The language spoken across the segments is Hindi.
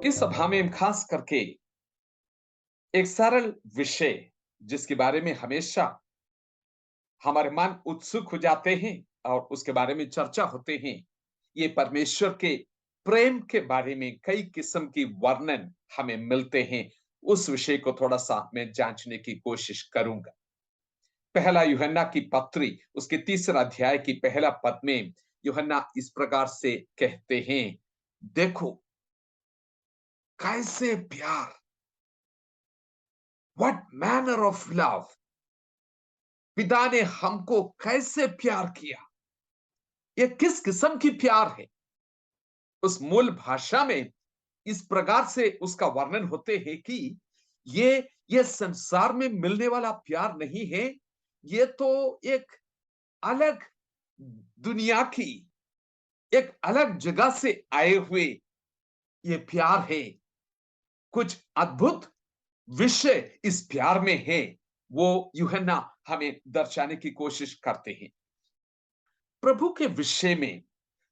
इस सभा में हम खास करके एक सरल विषय जिसके बारे में हमेशा हमारे मन उत्सुक हो जाते हैं और उसके बारे में चर्चा होते हैं। ये परमेश्वर के प्रेम के बारे में कई किस्म की वर्णन हमें मिलते हैं। उस विषय को थोड़ा सा मैं जांचने की कोशिश करूंगा। पहला यूहन्ना की पत्री उसके तीसरा अध्याय की पहला पद में यूहन्ना इस प्रकार से कहते हैं, देखो कैसे प्यार, व्हाट मैनर ऑफ लव, पिता ने हमको कैसे प्यार किया। ये किस किस्म की प्यार है। उस मूल भाषा में इस प्रकार से उसका वर्णन होते हैं कि ये ये संसार में मिलने वाला प्यार नहीं है। ये तो एक अलग दुनिया की, एक अलग जगह से आए हुए ये प्यार है। कुछ अद्भुत विषय इस प्यार में है। वो यूहन्ना हमें दर्शाने की कोशिश करते हैं। प्रभु के विषय में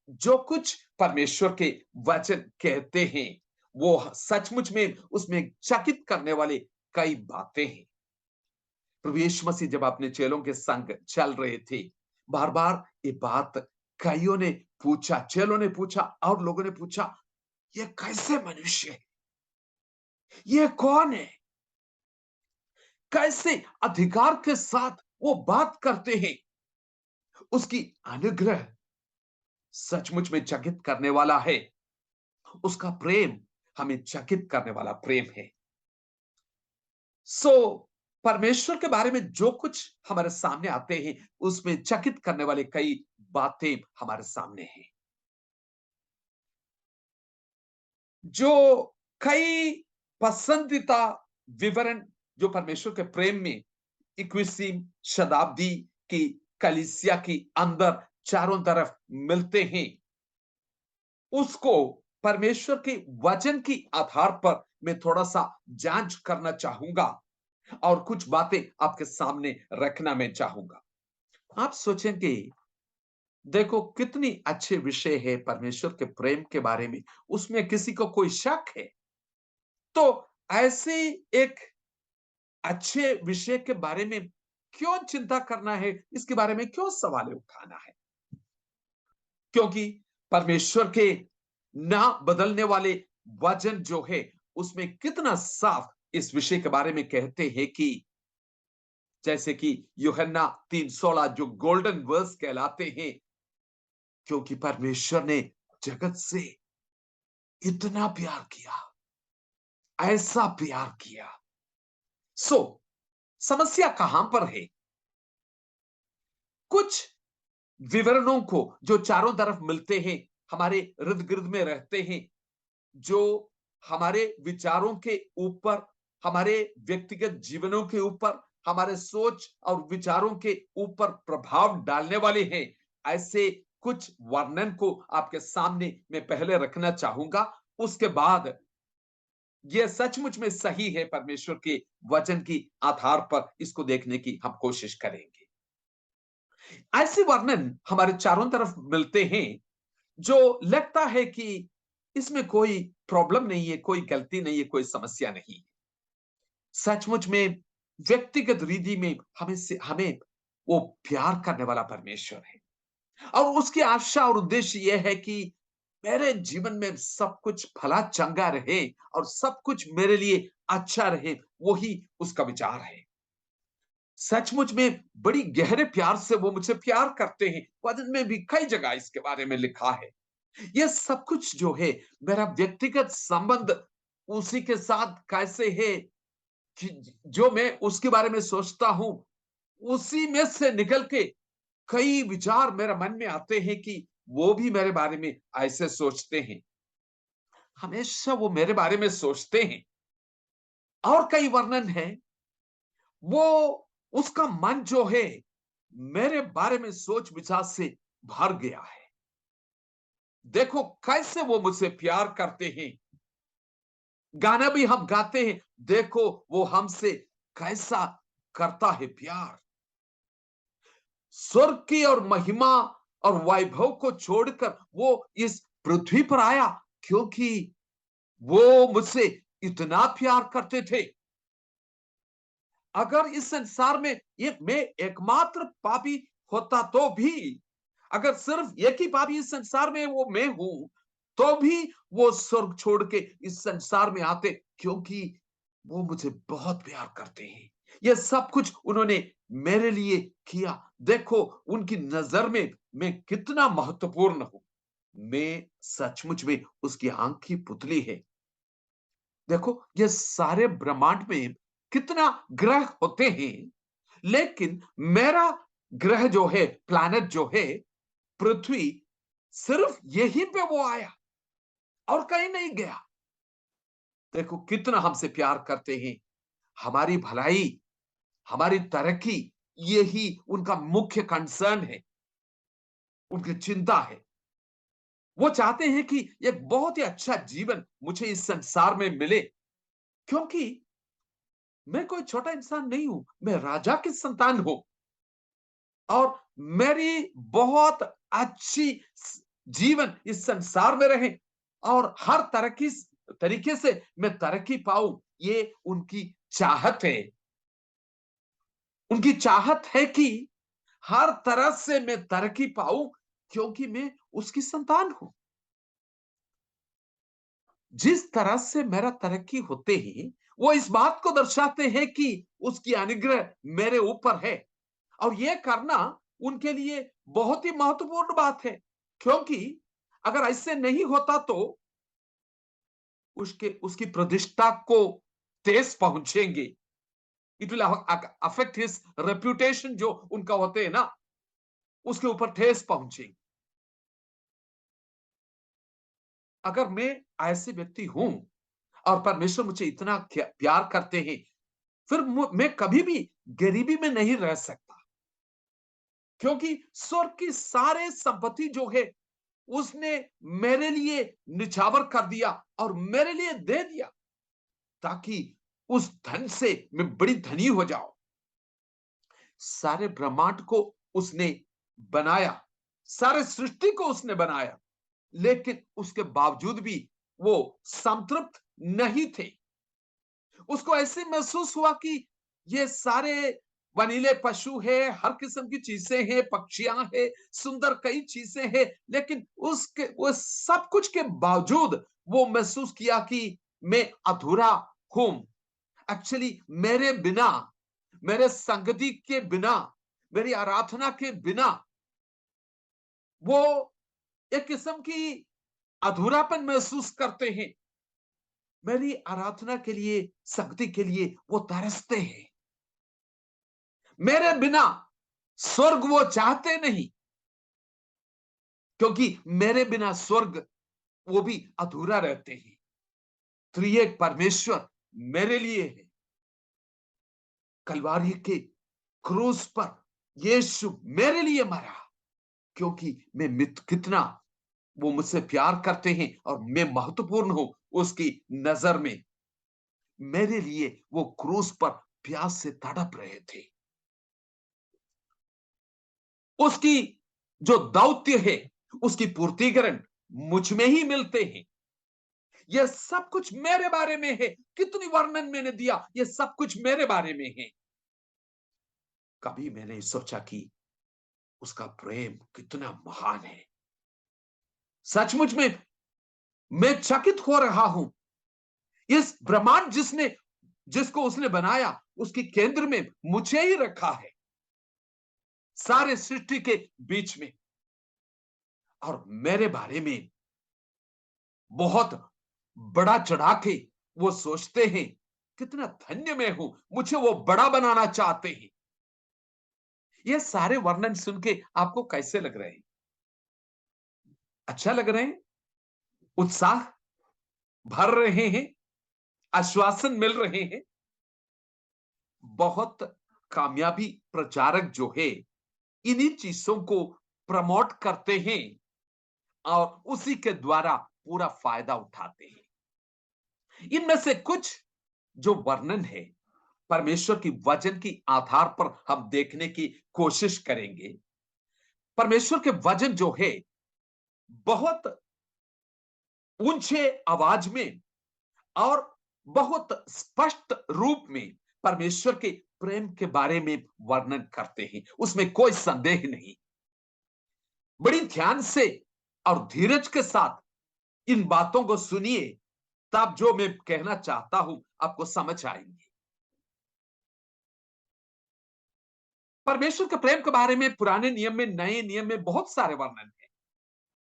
जो कुछ परमेश्वर के वचन कहते हैं, वो सचमुच में उसमें चकित करने वाले कई बातें हैं। प्रभु यीशु मसीह जब अपने चेलों के संग चल रहे थे, बार बार ये बात कईयों ने पूछा, चेलों ने पूछा और लोगों ने पूछा, ये कैसे मनुष्य है, ये कौन है, कैसे अधिकार के साथ वो बात करते हैं। उसकी अनुग्रह सचमुच में चकित करने वाला है। उसका प्रेम हमें चकित करने वाला प्रेम है। सो परमेश्वर के बारे में जो कुछ हमारे सामने आते हैं, उसमें चकित करने वाले कई बातें हमारे सामने हैं। जो कई पसंदीदा विवरण जो परमेश्वर के प्रेम में 21वीं शताब्दी की कलीसिया की अंदर चारों तरफ मिलते हैं, उसको परमेश्वर के वचन की आधार पर मैं थोड़ा सा जांच करना चाहूंगा और कुछ बातें आपके सामने रखना मैं चाहूंगा। आप सोचेंगे, देखो कितनी अच्छे विषय है परमेश्वर के प्रेम के बारे में, उसमें किसी को कोई शक है? तो ऐसे एक अच्छे विषय के बारे में क्यों चिंता करना है, इसके बारे में क्यों सवाल उठाना है? क्योंकि परमेश्वर के ना बदलने वाले वचन जो है, उसमें कितना साफ इस विषय के बारे में कहते हैं कि जैसे कि यूहन्ना 3:16 जो गोल्डन वर्स कहलाते हैं, क्योंकि परमेश्वर ने जगत से इतना प्यार किया, ऐसा प्यार किया। सो समस्या कहां पर है? कुछ विवरणों को जो चारों तरफ मिलते हैं, हमारे इर्द गिर्द में रहते हैं, जो हमारे विचारों के ऊपर, हमारे व्यक्तिगत जीवनों के ऊपर, हमारे सोच और विचारों के ऊपर प्रभाव डालने वाले हैं, ऐसे कुछ वर्णन को आपके सामने मैं पहले रखना चाहूंगा। उसके बाद यह सचमुच में सही है परमेश्वर के वचन की आधार पर इसको देखने की हम कोशिश करेंगे। ऐसे वर्णन हमारे चारों तरफ मिलते हैं जो लगता है कि इसमें कोई प्रॉब्लम नहीं है, कोई गलती नहीं है, कोई समस्या नहीं है। सचमुच में व्यक्तिगत रीति में हमें वो प्यार करने वाला परमेश्वर है और उसकी आशा और उद्देश्य यह है कि मेरे जीवन में सब कुछ भला चंगा रहे और सब कुछ मेरे लिए अच्छा रहे। वही उसका विचार है। सचमुच में बड़ी गहरे प्यार से वो मुझसे प्यार करते हैं। वचन में भी कई जगह इसके बारे में लिखा है। ये सब कुछ जो है, मेरा व्यक्तिगत संबंध उसी के साथ कैसे है कि जो मैं उसके बारे में सोचता हूं, उसी में से निकल के कई विचार मेरे मन में आते हैं कि वो भी मेरे बारे में ऐसे सोचते हैं। हमेशा वो मेरे बारे में सोचते हैं। और कई वर्णन है, वो उसका मन जो है मेरे बारे में सोच विचार से भर गया है। देखो कैसे वो मुझसे प्यार करते हैं। गाना भी हम गाते हैं, देखो वो हमसे कैसा करता है प्यार। स्वर्ग की और महिमा और वैभव को छोड़कर वो इस पृथ्वी पर आया, क्योंकि वो मुझसे इतना प्यार करते थे। अगर इस संसार में ये मैं एकमात्र पापी होता तो भी, अगर सिर्फ एक ही पापी इस संसार में वो मैं हूं, तो भी वो स्वर्ग छोड़ के इस संसार में आते, क्योंकि वो मुझे बहुत प्यार करते हैं। ये सब कुछ उन्होंने मेरे लिए किया। देखो, उनकी नजर में मैं कितना महत्वपूर्ण हूं। मैं सचमुच में उसकी आंख की पुतली है। देखो, ये सारे ब्रह्मांड में कितना ग्रह होते हैं, लेकिन मेरा ग्रह जो है, प्लैनेट जो है, पृथ्वी, सिर्फ यहीं पे वो आया और कहीं नहीं गया। देखो कितना हमसे प्यार करते हैं। हमारी भलाई, हमारी तरक्की, यही उनका मुख्य कंसर्न है, उनकी चिंता है। वो चाहते हैं कि एक बहुत ही अच्छा जीवन मुझे इस संसार में मिले, क्योंकि मैं कोई छोटा इंसान नहीं हूं, मैं राजा की संतान हूं। और मेरी बहुत अच्छी जीवन इस संसार में रहे और हर तरक्की तरीके से मैं तरक्की पाऊं, ये उनकी चाहत है। उनकी चाहत है कि हर तरह से मैं तरक्की पाऊं, क्योंकि मैं उसकी संतान हूं। जिस तरह से मेरा तरक्की होते ही वो इस बात को दर्शाते हैं कि उसकी अनुग्रह मेरे ऊपर है। और यह करना उनके लिए बहुत ही महत्वपूर्ण बात है, क्योंकि अगर ऐसे नहीं होता तो उसके उसकी प्रतिष्ठा को ठेस पहुंचेंगे। It will affect his reputation, जो उनका होते हैं ना, उसके ऊपर ठेस पहुंचेंगे। अगर मैं ऐसे व्यक्ति हूं और परमेश्वर मुझे इतना प्यार करते हैं, फिर मैं कभी भी गरीबी में नहीं रह सकता, क्योंकि स्वर्ग की सारे संपत्ति जो है उसने मेरे लिए निछावर कर दिया और मेरे लिए दे दिया, ताकि उस धन से मैं बड़ी धनी हो जाऊं। सारे ब्रह्मांड को उसने बनाया, सारे सृष्टि को उसने बनाया, लेकिन उसके बावजूद भी वो संतृप्त नहीं थे। उसको ऐसे महसूस हुआ कि ये सारे वनीले पशु है, हर किस्म की चीजें हैं, पक्षियां हैं, सुंदर कई चीजें हैं, लेकिन उसके वो सब कुछ के बावजूद वो महसूस किया कि मैं अधूरा हूं। एक्चुअली मेरे बिना, मेरे संगति के बिना, मेरी आराधना के बिना वो एक किस्म की अधूरापन महसूस करते हैं। मेरी आराधना के लिए, संगति के लिए वो तरसते हैं। मेरे बिना स्वर्ग वो चाहते नहीं, क्योंकि मेरे बिना स्वर्ग वो भी अधूरा रहते हैं। त्रिएक परमेश्वर मेरे लिए है। कलवारी के क्रूस पर यीशु मेरे लिए मरा, क्योंकि मैं कितना वो मुझसे प्यार करते हैं और मैं महत्वपूर्ण हूं उसकी नजर में। मेरे लिए वो क्रूस पर प्यास से तड़प रहे थे। उसकी जो दौत्य है, उसकी पूर्तिकरण मुझ में ही मिलते हैं। यह सब कुछ मेरे बारे में है। कितनी वर्णन मैंने दिया, यह सब कुछ मेरे बारे में है। कभी मैंने सोचा कि उसका प्रेम कितना महान है। सचमुच में मैं चकित हो रहा हूं। इस ब्रह्मांड जिसको उसने बनाया, उसके केंद्र में मुझे ही रखा है, सारे सृष्टि के बीच में। और मेरे बारे में बहुत बड़ा चढ़ा के वो सोचते हैं। कितना धन्य मैं हूं, मुझे वो बड़ा बनाना चाहते हैं। ये सारे वर्णन सुन के आपको कैसे लग रहे हैं? अच्छा लग रहे हैं? उत्साह भर रहे हैं? आश्वासन मिल रहे हैं? बहुत कामयाबी प्रचारक जो है, इन्हीं चीजों को प्रमोट करते हैं और उसी के द्वारा पूरा फायदा उठाते हैं। इनमें से कुछ जो वर्णन है, परमेश्वर की वचन की आधार पर हम देखने की कोशिश करेंगे। परमेश्वर के वचन जो है, बहुत ऊंचे आवाज में और बहुत स्पष्ट रूप में परमेश्वर के प्रेम के बारे में वर्णन करते हैं, उसमें कोई संदेह नहीं। बड़ी ध्यान से और धीरज के साथ इन बातों को सुनिए, तब जो मैं कहना चाहता हूं आपको समझ आएंगे। परमेश्वर के प्रेम के बारे में पुराने नियम में, नए नियम में बहुत सारे वर्णन हैं।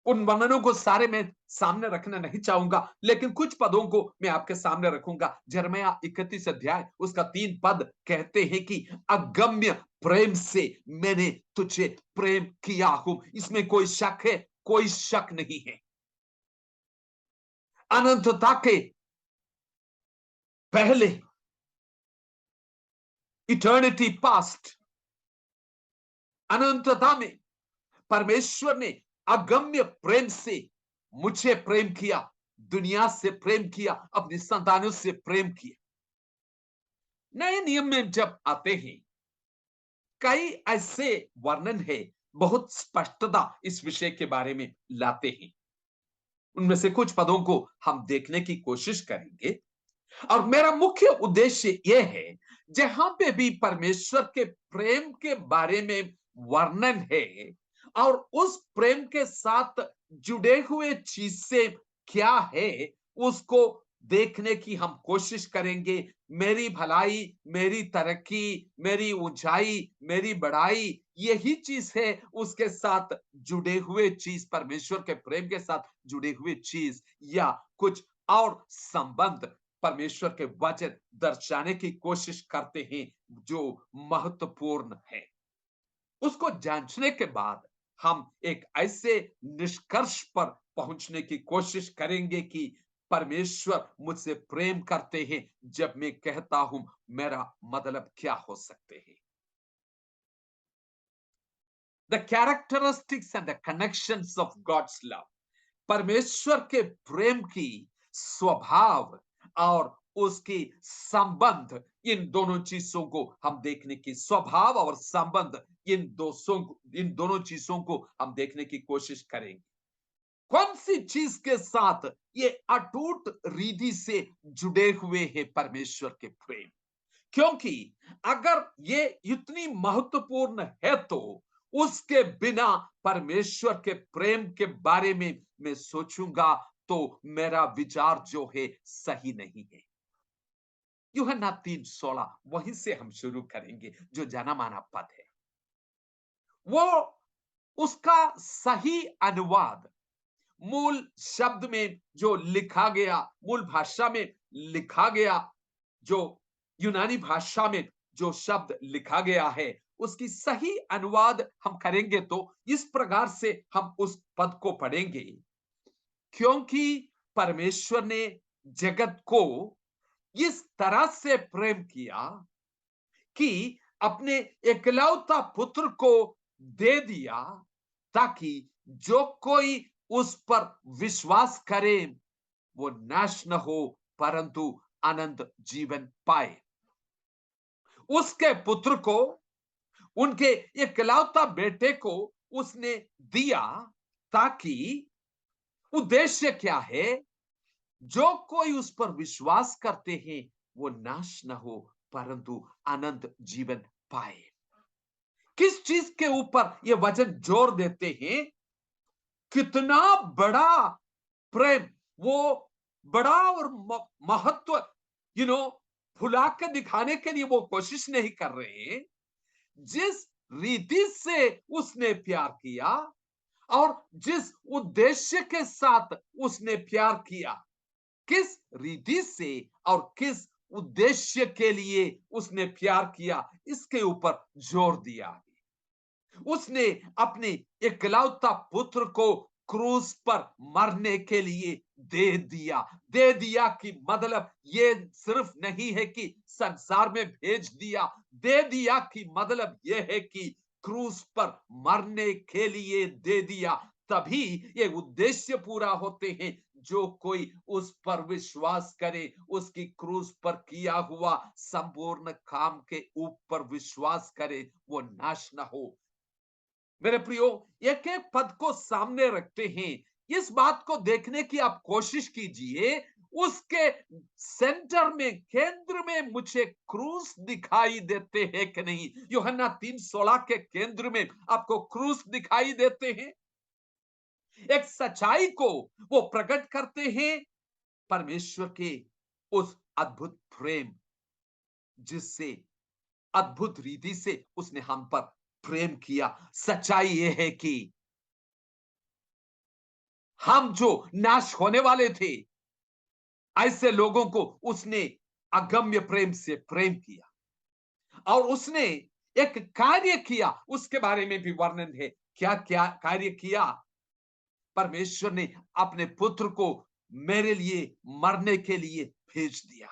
उन वर्णनों को सारे मैं सामने रखना नहीं चाहूंगा, लेकिन कुछ पदों को मैं आपके सामने रखूंगा। यिर्मयाह 31 अध्याय उसका 3 पद कहते हैं कि अगम्य प्रेम से मैंने तुझे प्रेम किया हूं। इसमें कोई शक है? कोई शक नहीं है। अनंतता के पहले, इटर्निटी पास्ट, अनंतता में परमेश्वर ने अगम्य प्रेम से मुझे प्रेम किया, दुनिया से प्रेम किया, अपनी संतानों से प्रेम किया। नए नियम में जब आते हैं, कई ऐसे वर्णन है, बहुत स्पष्टता इस विषय के बारे में लाते हैं। उनमें से कुछ पदों को हम देखने की कोशिश करेंगे, और मेरा मुख्य उद्देश्य यह है, जहां पे भी परमेश्वर के प्रेम के बारे में वर्णन है और उस प्रेम के साथ जुड़े हुए चीज से क्या है, उसको देखने की हम कोशिश करेंगे। मेरी भलाई, मेरी तरक्की, मेरी ऊंचाई, मेरी बड़ाई, यही चीज है उसके साथ जुड़े हुए चीज, परमेश्वर के प्रेम के साथ जुड़े हुए चीज, या कुछ और संबंध परमेश्वर के वचन दर्शाने की कोशिश करते हैं जो महत्वपूर्ण है। उसको जांचने के बाद हम एक ऐसे निष्कर्ष पर पहुंचने की कोशिश करेंगे कि परमेश्वर मुझसे प्रेम करते हैं। जब मैं कहता हूं, मेरा मतलब क्या हो सकते हैं? The characteristics and the connections of God's love, परमेश्वर के प्रेम की स्वभाव और उसकी संबंध, इन दोनों चीजों को हम देखने की, स्वभाव और संबंध, इन दोनों चीजों को हम देखने की कोशिश करेंगे। कौन सी चीज के साथ ये अटूट रीति से जुड़े हुए हैं परमेश्वर के प्रेम? क्योंकि अगर ये इतनी महत्वपूर्ण है, तो उसके बिना परमेश्वर के प्रेम के बारे में मैं सोचूंगा तो मेरा विचार जो है सही नहीं है। यूहन्ना 3:16, वहीं से हम शुरू करेंगे, जो जाना माना पद है। वो उसका सही अनुवाद मूल शब्द में जो लिखा गया, मूल भाषा में लिखा गया, जो यूनानी भाषा में जो शब्द लिखा गया है, उसकी सही अनुवाद हम करेंगे तो इस प्रकार से हम उस पद को पढ़ेंगे। क्योंकि परमेश्वर ने जगत को इस तरह से प्रेम किया कि अपने एकलौता पुत्र को दे दिया, ताकि जो कोई उस पर विश्वास करे वो नाश न हो, परंतु अनंत जीवन पाए। उसके पुत्र को, उनके एकलौता बेटे को उसने दिया, ताकि उद्देश्य क्या है? जो कोई उस पर विश्वास करते हैं वो नाश न हो, परंतु अनंत जीवन पाए। किस चीज के ऊपर ये वचन जोर देते हैं? कितना बड़ा प्रेम, वो बड़ा और महत्व, भुला के दिखाने के लिए वो कोशिश नहीं कर रहे हैं। जिस रीति से उसने प्यार किया और जिस उद्देश्य के साथ उसने प्यार किया, किस रीति से और किस उद्देश्य के लिए उसने प्यार किया, इसके ऊपर जोर दिया। उसने अपने इकलौता पुत्र को क्रूस पर मरने के लिए दे दिया। दे दिया कि मतलब ये सिर्फ नहीं है कि संसार में भेज दिया, दे दिया कि मतलब ये है कि क्रूस पर मरने के लिए दे दिया। तभी ये उद्देश्य पूरा होते हैं, जो कोई उस पर विश्वास करे, उसकी क्रूस पर किया हुआ संपूर्ण काम के ऊपर विश्वास करे, वो नाश ना हो। मेरे प्रियो, एक एक पद को सामने रखते हैं, इस बात को देखने की आप कोशिश कीजिए। उसके सेंटर में, केंद्र में मुझे क्रूस दिखाई देते हैं कि नहीं? यूहन्ना 3:16 के केंद्र में आपको क्रूस दिखाई देते हैं? एक सच्चाई को वो प्रकट करते हैं, परमेश्वर के उस अद्भुत प्रेम, जिससे अद्भुत रीति से उसने हम पर प्रेम किया। सच्चाई यह है कि हम जो नाश होने वाले थे, ऐसे लोगों को उसने अगम्य प्रेम से प्रेम किया और उसने एक कार्य किया, उसके बारे में भी वर्णन है। क्या क्या कार्य किया? परमेश्वर ने अपने पुत्र को मेरे लिए मरने के लिए भेज दिया।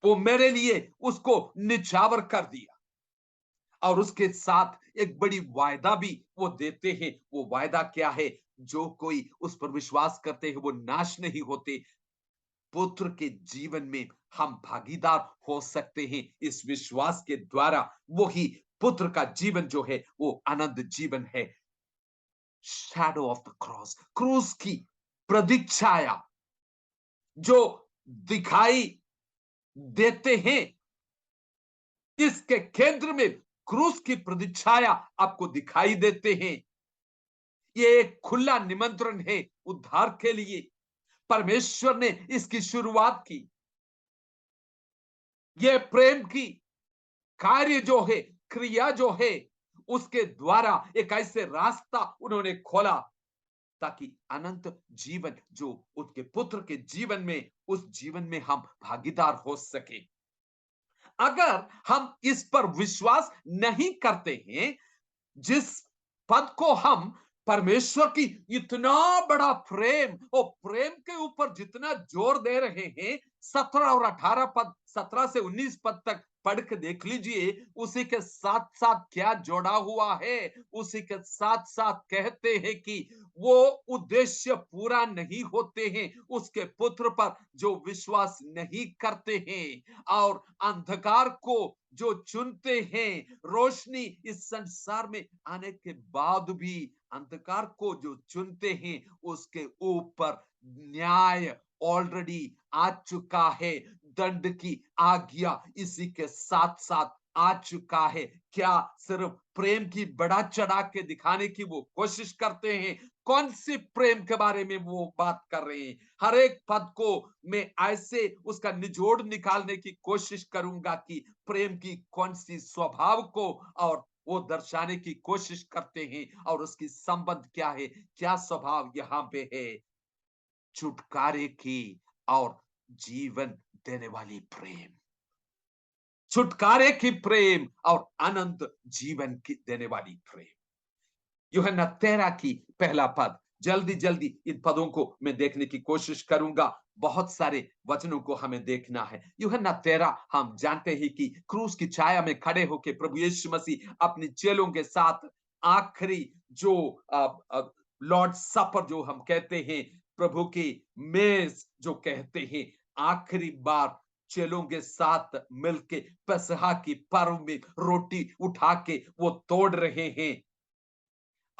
वो मेरे लिए उसको निछावर कर दिया और उसके साथ एक बड़ी वायदा भी वो देते हैं। वो वायदा क्या है? जो कोई उस पर विश्वास करते हैं वो नाश नहीं होते, पुत्र के जीवन में हम भागीदार हो सकते हैं। इस विश्वास के द्वारा वही पुत्र का जीवन जो है वो आनंद जीवन है। शैडो ऑफ द क्रॉस, क्रूस की प्रतीक्षाया जो दिखाई देते हैं, इसके केंद्र में क्रूस की प्रतीक्षाया आपको दिखाई देते हैं। ये एक खुला निमंत्रण है उद्धार के लिए। परमेश्वर ने इसकी शुरुआत की। ये प्रेम की कार्य जो है, क्रिया जो है, उसके द्वारा एक ऐसे रास्ता उन्होंने खोला ताकि अनंत जीवन जो उनके पुत्र के जीवन में, उस जीवन में हम भागीदार हो सके। अगर हम इस पर विश्वास नहीं करते हैं, जिस पद को हम परमेश्वर की इतना बड़ा प्रेम और प्रेम के ऊपर जितना जोर दे रहे हैं, 17 और 18 पद, 17 से 19 पद तक पढ़ के देख लीजिए। उसी के साथ साथ क्या जोड़ा हुआ है? उसी के साथ साथ कहते हैं कि वो उद्देश्य पूरा नहीं होते हैं उसके पुत्र पर जो विश्वास नहीं करते हैं, और अंधकार को जो चुनते हैं, रोशनी इस संसार में आने के बाद भी अंधकार को जो चुनते हैं, उसके ऊपर न्याय ऑलरेडी आ चुका है। दंड की आज्ञा इसी के साथ साथ आ चुका है। क्या सिर्फ प्रेम की बढ़ा चढ़ा के दिखाने की वो कोशिश करते हैं? कौन सी प्रेम के बारे में वो बात कर रहे हैं? हर एक पद को मैं ऐसे उसका निचोड़ निकालने की कोशिश करूंगा कि प्रेम की कौन सी स्वभाव को और वो दर्शाने की कोशिश करते हैं और उसकी संबंध क्या है, क्या स्वभाव यहां पे है। छुटकारे की और जीवन देने वाली प्रेम, छुटकारे की प्रेम और अनंत जीवन की देने वाली प्रेम। यूहन्ना 13 की पहला पद, जल्दी जल्दी इन पदों को मैं देखने की कोशिश करूंगा। बहुत सारे वचनों को हमें देखना है। यूहन्ना 13, हम जानते हैं कि क्रूस की छाया में खड़े होकर प्रभु यीशु मसीह अपने चेलों के साथ आखिरी जो लॉर्ड सपर जो हम कहते हैं, प्रभु की मेज जो कहते हैं, आखिरी बार चेलों के साथ मिलके पेसहा की पर्व में रोटी उठा के वो तोड़ रहे हैं।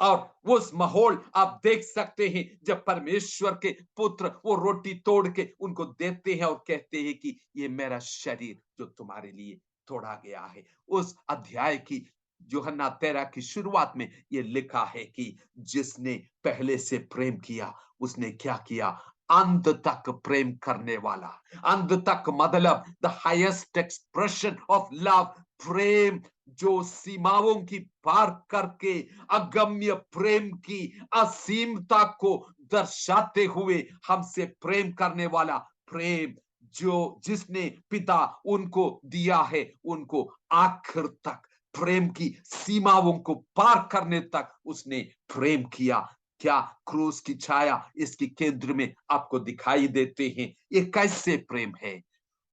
और वो उस माहौल आप देख सकते हैं जब परमेश्वर के पुत्र वो रोटी तोड़ के उनको देते हैं और कहते हैं कि ये मेरा शरीर जो तुम्हारे लिए तोड़ा गया है। उस अध्याय की यूहन्ना 13 की शुरुआत में ये लिखा है कि जिसने पहले से प्रेम किया उसने क्या किया? अंत तक प्रेम करने वाला। अंत तक मतलब the highest expression of love, प्रेम जो सीमाओं की पार करके अगम्य प्रेम की असीमता को दर्शाते हुए हमसे प्रेम करने वाला प्रेम, जो जिसने पिता उनको दिया है, उनको आखिर तक प्रेम की सीमाओं को पार करने तक उसने प्रेम किया। क्या क्रूस की छाया इसके केंद्र में आपको दिखाई देते हैं? ये कैसे प्रेम है?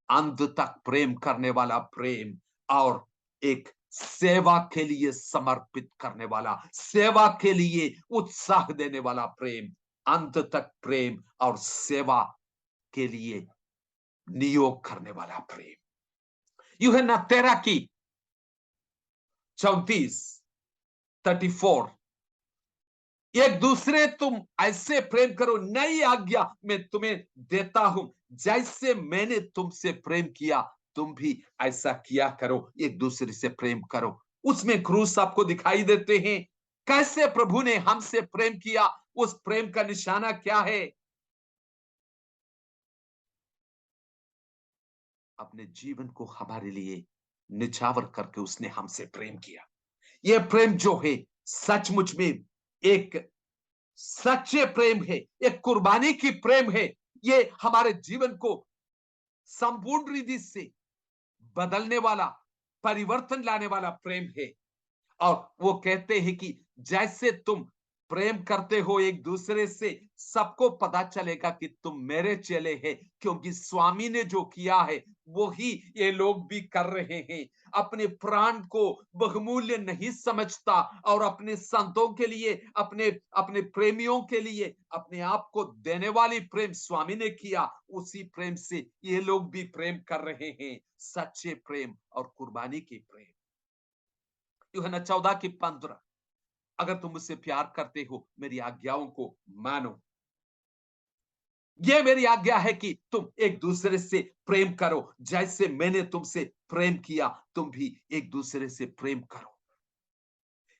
अंत तक प्रेम करने वाला प्रेम और एक सेवा के लिए समर्पित करने वाला, सेवा के लिए उत्साह देने वाला प्रेम, अंत तक प्रेम और सेवा के लिए नियोग करने वाला प्रेम। यूहन्ना 13 की 34, 34 एक दूसरे तुम ऐसे प्रेम करो, नई आज्ञा मैं तुम्हें देता हूं, जैसे मैंने तुमसे प्रेम किया तुम भी ऐसा किया करो। एक दूसरे से प्रेम करो। उसमें क्रूस आपको दिखाई देते हैं। कैसे प्रभु ने हमसे प्रेम किया, उस प्रेम का निशाना क्या है? अपने जीवन को हमारे लिए निछावर करके उसने हमसे प्रेम किया। यह प्रेम जो है सचमुच में एक सच्चे प्रेम है, एक कुर्बानी की प्रेम है। ये हमारे जीवन को संपूर्ण रीति से बदलने वाला, परिवर्तन लाने वाला प्रेम है। और वो कहते हैं कि जैसे तुम प्रेम करते हो एक दूसरे से, सबको पता चलेगा कि तुम मेरे चेले हैं, क्योंकि स्वामी ने जो किया है वो ही ये लोग भी कर रहे हैं। अपने प्राण को बहुमूल्य नहीं समझता और अपने संतों के लिए, अपने अपने प्रेमियों के लिए अपने आप को देने वाली प्रेम स्वामी ने किया। उसी प्रेम से ये लोग भी प्रेम कर रहे हैं, सच्चे प्रेम और कुर्बानी की प्रेम। यूहन्ना 14:15, अगर तुम मुझसे प्यार करते हो मेरी आज्ञाओं को मानो। यह मेरी आज्ञा है कि तुम एक दूसरे से प्रेम करो, जैसे मैंने तुमसे प्रेम किया तुम भी एक दूसरे से प्रेम करो।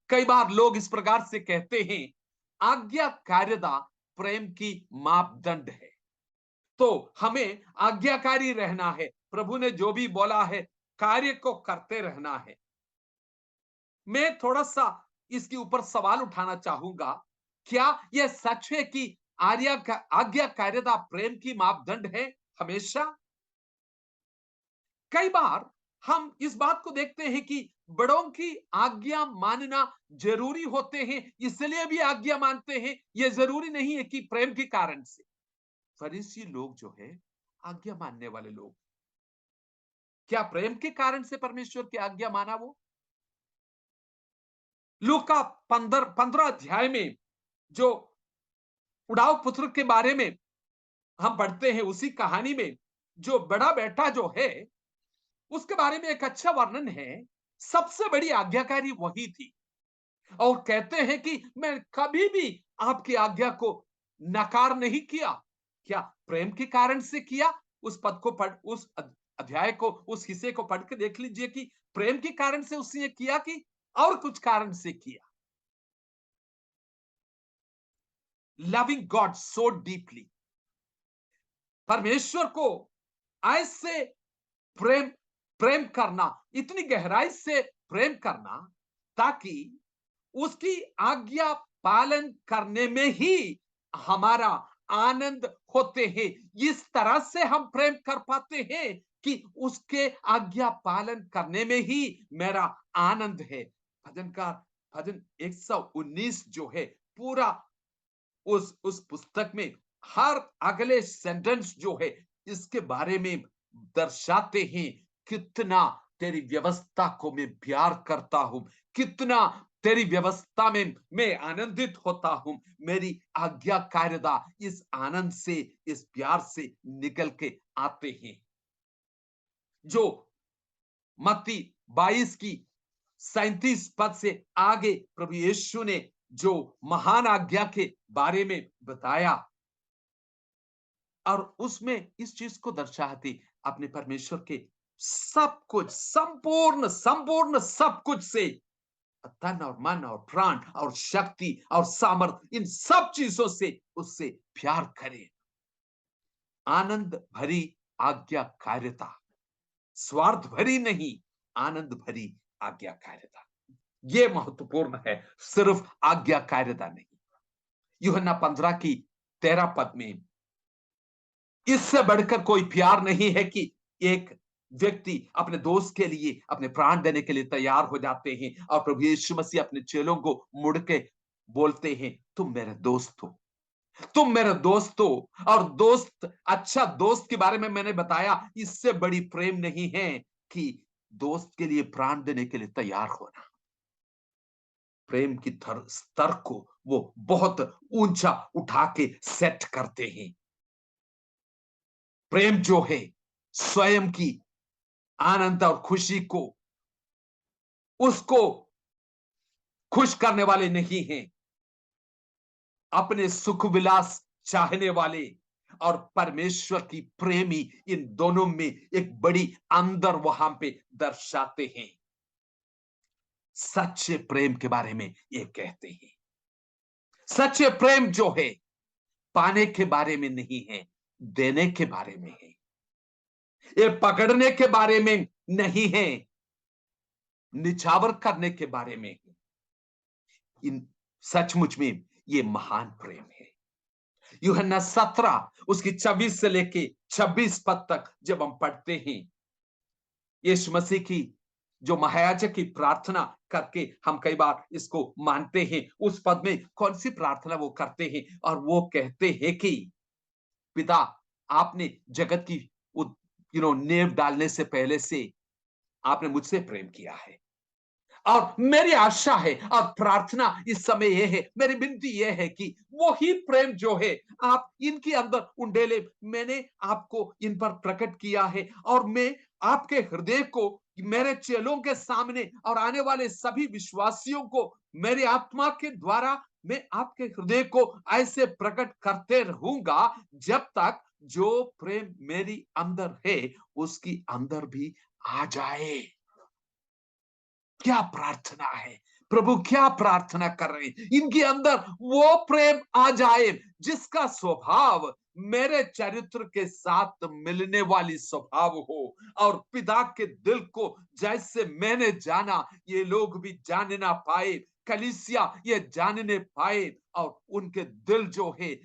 कई बार लोग इस प्रकार से कहते हैं, आज्ञाकारिता प्रेम की मापदंड है, तो हमें आज्ञाकारी रहना है, प्रभु ने जो भी बोला है कार्य को करते रहना है। मैं थोड़ा सा इसके ऊपर सवाल उठाना चाहूंगा। क्या यह सच है कि आज्ञाकारिता प्रेम की मापदंड है हमेशा? कई बार हम इस बात को देखते हैं कि बड़ों की आज्ञा मानना जरूरी होते हैं, इसलिए भी आज्ञा मानते हैं। यह जरूरी नहीं है कि प्रेम के कारण से। फरीसी लोग जो है, आज्ञा मानने वाले लोग, क्या प्रेम के कारण से परमेश्वर की आज्ञा माना वो? लूका 15 अध्याय में जो उड़ाव पुत्र के बारे में हम पढ़ते हैं, उसी कहानी में जो बड़ा बेटा जो है उसके बारे में एक अच्छा वर्णन है। सबसे बड़ी आज्ञाकारी वही थी और कहते हैं कि मैं कभी भी आपकी आज्ञा को नकार नहीं किया। क्या प्रेम के कारण से किया? उस पद को पढ़, उस अध्याय को, उस हिस्से को पढ़ के देख लीजिए कि प्रेम के कारण से उसने किया कि और कुछ कारण से किया। लविंग गॉड सो डीपली, परमेश्वर को ऐसे प्रेम प्रेम करना, इतनी गहराई से प्रेम करना, ताकि उसकी आज्ञा पालन करने में ही हमारा आनंद होते हैं। इस तरह से हम प्रेम कर पाते हैं कि उसके आज्ञा पालन करने में ही मेरा आनंद है। भजनकार भजन 119 जो है, पूरा उस पुस्तक में हर अगले सेंटेंस जो है इसके बारे में दर्शाते हैं। कितना तेरी व्यवस्था को मैं प्यार करता हूं, कितना तेरी व्यवस्था में मैं आनंदित होता हूं। मेरी आज्ञाकारिता इस आनंद से, इस प्यार से निकल के आते हैं। जो मत्ती 22 की 37 पद से आगे प्रभु यीशु ने जो महान आज्ञा के बारे में बताया, और उसमें इस चीज को दर्शाती अपने परमेश्वर के सब कुछ, संपूर्ण संपूर्ण सब कुछ से, तन और मन और प्राण और शक्ति और सामर्थ, इन सब चीजों से उससे प्यार करें। आनंद भरी आज्ञाकारिता, स्वार्थ भरी नहीं, आनंद भरी आज्ञाकारिता, ये महत्वपूर्ण है, सिर्फ आज्ञाकारिता नहीं। यूहन्ना 15 की 13 पद में, इससे बढ़कर कोई प्यार नहीं है कि एक व्यक्ति अपने दोस्त के लिए अपने प्राण देने के लिए तैयार हो जाते हैं। और प्रभु यीशु मसीह अपने चेलों को मुड़ के बोलते हैं, तुम मेरे दोस्त हो, तुम मेरे दोस्त हो। और दोस्त, अच्छा दोस्त के बारे में मैंने बताया, इससे बड़ी प्रेम नहीं है कि दोस्त के लिए प्राण देने के लिए तैयार होना। प्रेम की स्तर को वो बहुत ऊंचा उठा के सेट करते हैं। प्रेम जो है स्वयं की आनंद और खुशी को, उसको खुश करने वाले नहीं हैं, अपने सुख विलास चाहने वाले और परमेश्वर की प्रेमी, इन दोनों में एक बड़ी अंदर वहां पे दर्शाते हैं। सच्चे प्रेम के बारे में ये कहते हैं। सच्चे प्रेम जो है पाने के बारे में नहीं है, देने के बारे में है। ये पकड़ने के बारे में नहीं है, निछावर करने के बारे में है। इन सचमुच में ये महान प्रेम है। यूहन्ना 17 उसकी 24 से लेके 26 पद तक जब हम पढ़ते हैं, यीशु मसीह की जो महायाजक की प्रार्थना करके हम कई बार इसको मानते हैं, उस पद में कौन सी प्रार्थना वो करते हैं, और वो कहते हैं कि पिता, आपने जगत की नींव डालने से पहले से आपने मुझसे प्रेम किया है। और मेरी आशा है और प्रार्थना इस समय यह है, मेरी विनती यह है कि वो ही प्रेम जो है आप इनके अंदर उंडेले, मैंने आपको इन पर प्रकट किया है, और मैं आपके हृदय को मेरे चेलों के सामने और आने वाले सभी विश्वासियों को मेरी आत्मा के द्वारा मैं आपके हृदय को ऐसे प्रकट करते रहूंगा, जब तक जो प्रेम मेरी अंदर है उसकी अंदर भी आ जाए। क्या प्रार्थना है, प्रभु क्या प्रार्थना कर रहे हैं, इनके अंदर वो प्रेम आ जाए जिसका स्वभाव मेरे चरित्र के साथ मिलने वाली स्वभाव हो, और पिता के दिल को जैसे मैंने जाना ये लोग भी जानना पाए, कलीसिया ये जानने पाए, और उनके दिल जो है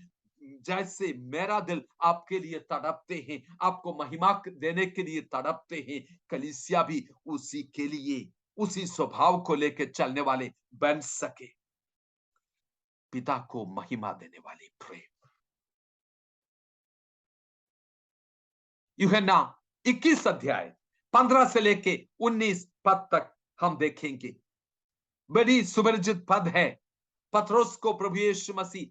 जैसे मेरा दिल आपके लिए तड़पते हैं, आपको महिमा देने के लिए तड़पते हैं, कलीसिया भी उसी के लिए, उसी स्वभाव को लेकर चलने वाले बन सके। पिता को महिमा देने वाली प्रेम। यूहन्ना 21 अध्याय 15 से लेके 19 पद तक हम देखेंगे। बड़ी सुपरिचित पद है। पत्रोस को प्रभु यीशु मसीह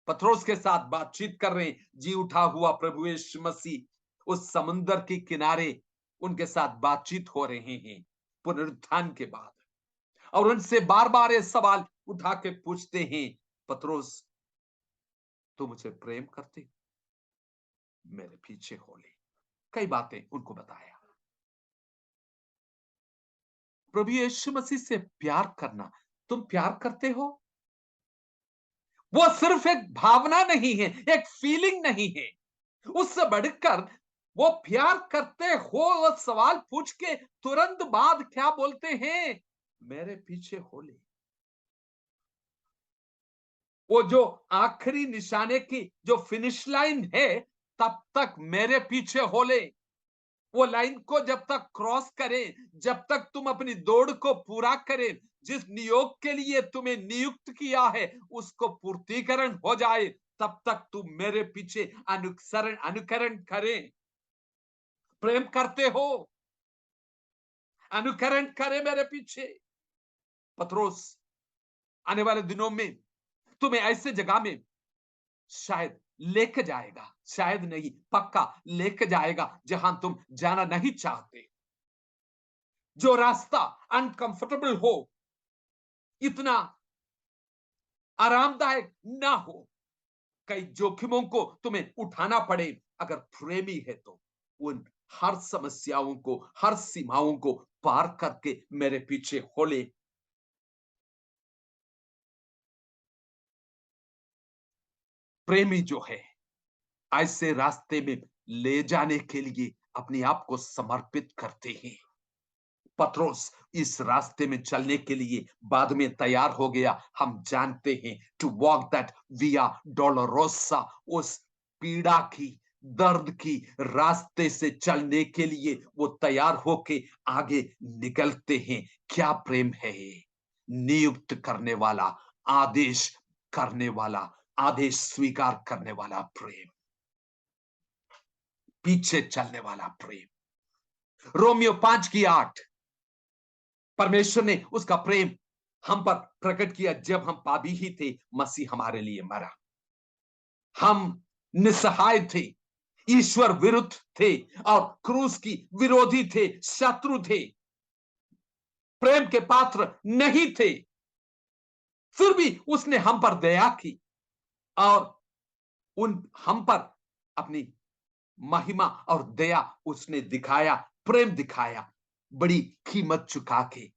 पत्रोस के साथ बातचीत कर रहे हैं, जी उठा हुआ प्रभु यीशु मसीह उस समुद्र के किनारे उनके साथ बातचीत हो रहे हैं पुनरुत्थान के बाद, और उनसे बार बार ये सवाल उठा के पूछते हैं, पत्रोस तू मुझे प्रेम करते, मेरे पीछे हो ले। कई बातें उनको बताया। प्रभु यीशु मसीह से प्यार करना, तुम प्यार करते हो? वो सिर्फ एक भावना नहीं है, एक फीलिंग नहीं है, उससे बढ़कर वो प्यार करते हो। वो सवाल पूछ के तुरंत बाद क्या बोलते हैं, मेरे पीछे हो ले। वो जो आखिरी निशाने की जो फिनिश लाइन है, तब तक मेरे पीछे हो ले। वो लाइन को जब तक क्रॉस करें, जब तक तुम अपनी दौड़ को पूरा करें, जिस नियोग के लिए तुम्हें नियुक्त किया है उसको पूर्तिकरण हो जाए, तब तक तुम मेरे पीछे अनुकरण करें। प्रेम करते हो, अनुकरण करें मेरे पीछे। पत्रोस आने वाले दिनों में तुम्हें ऐसे जगह में शायद लेके जाएगा, शायद नहीं पक्का लेके जाएगा जहां तुम जाना नहीं चाहते। जो रास्ता अनकंफर्टेबल हो, इतना आरामदायक ना हो, कई जोखिमों को तुम्हें उठाना पड़े, अगर प्रेमी है तो उन हर समस्याओं को, हर सीमाओं को पार करके मेरे पीछे हो ले। प्रेमी जो है ऐसे रास्ते में ले जाने के लिए अपने आप को समर्पित करते हैं। पत्रोस इस रास्ते में चलने के लिए बाद में तैयार हो गया। हम जानते हैं, टू वॉक दैट विया डोलोरोसा, उस पीड़ा की, दर्द की रास्ते से चलने के लिए वो तैयार होके आगे निकलते हैं। क्या प्रेम है ये, नियुक्त करने वाला, आदेश करने वाला, आदेश स्वीकार करने वाला प्रेम, पीछे चलने वाला प्रेम। रोमियो 5:8, परमेश्वर ने उसका प्रेम हम पर प्रकट किया, जब हम पापी ही थे मसीह हमारे लिए मरा। हम निसहाय थे, ईश्वर विरुद्ध थे और क्रूस की विरोधी थे, शत्रु थे, प्रेम के पात्र नहीं थे, फिर भी उसने हम पर दया की। और उन हम पर अपनी महिमा और दया उसने दिखाया, प्रेम दिखाया, बड़ी कीमत चुका के।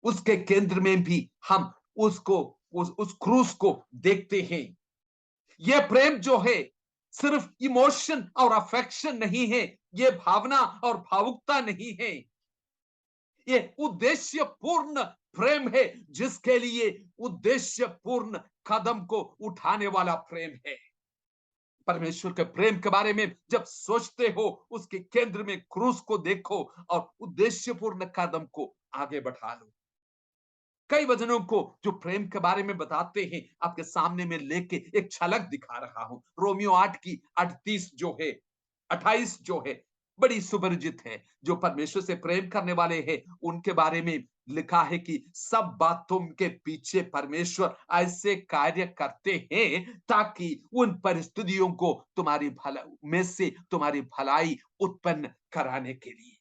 उसके केंद्र में भी हम उसको उस क्रूस को देखते हैं। ये प्रेम जो है सिर्फ इमोशन और अफेक्शन नहीं है, ये भावना और भावुकता नहीं है, ये उद्देश्य पूर्ण प्रेम है, जिसके लिए उद्देश्य पूर्ण कदम को उठाने वाला प्रेम है। परमेश्वर के प्रेम के बारे में जब सोचते हो, उसके केंद्र में क्रूस को देखो और उद्देश्यपूर्ण कदम को आगे बढ़ा लो। कई वचनों को जो प्रेम के बारे में बताते हैं, आपके सामने में लेके एक झलक दिखा रहा हूं। रोमियो 8 की 38 जो है, 28 जो है, बड़ी सुपरिचित है। जो परमेश्वर से प्रेम करने वाले हैं, उनके बारे में लिखा है कि सब बातों के पीछे परमेश्वर ऐसे कार्य करते हैं ताकि उन परिस्थितियों को तुम्हारी भला में से तुम्हारी भलाई उत्पन्न कराने के लिए।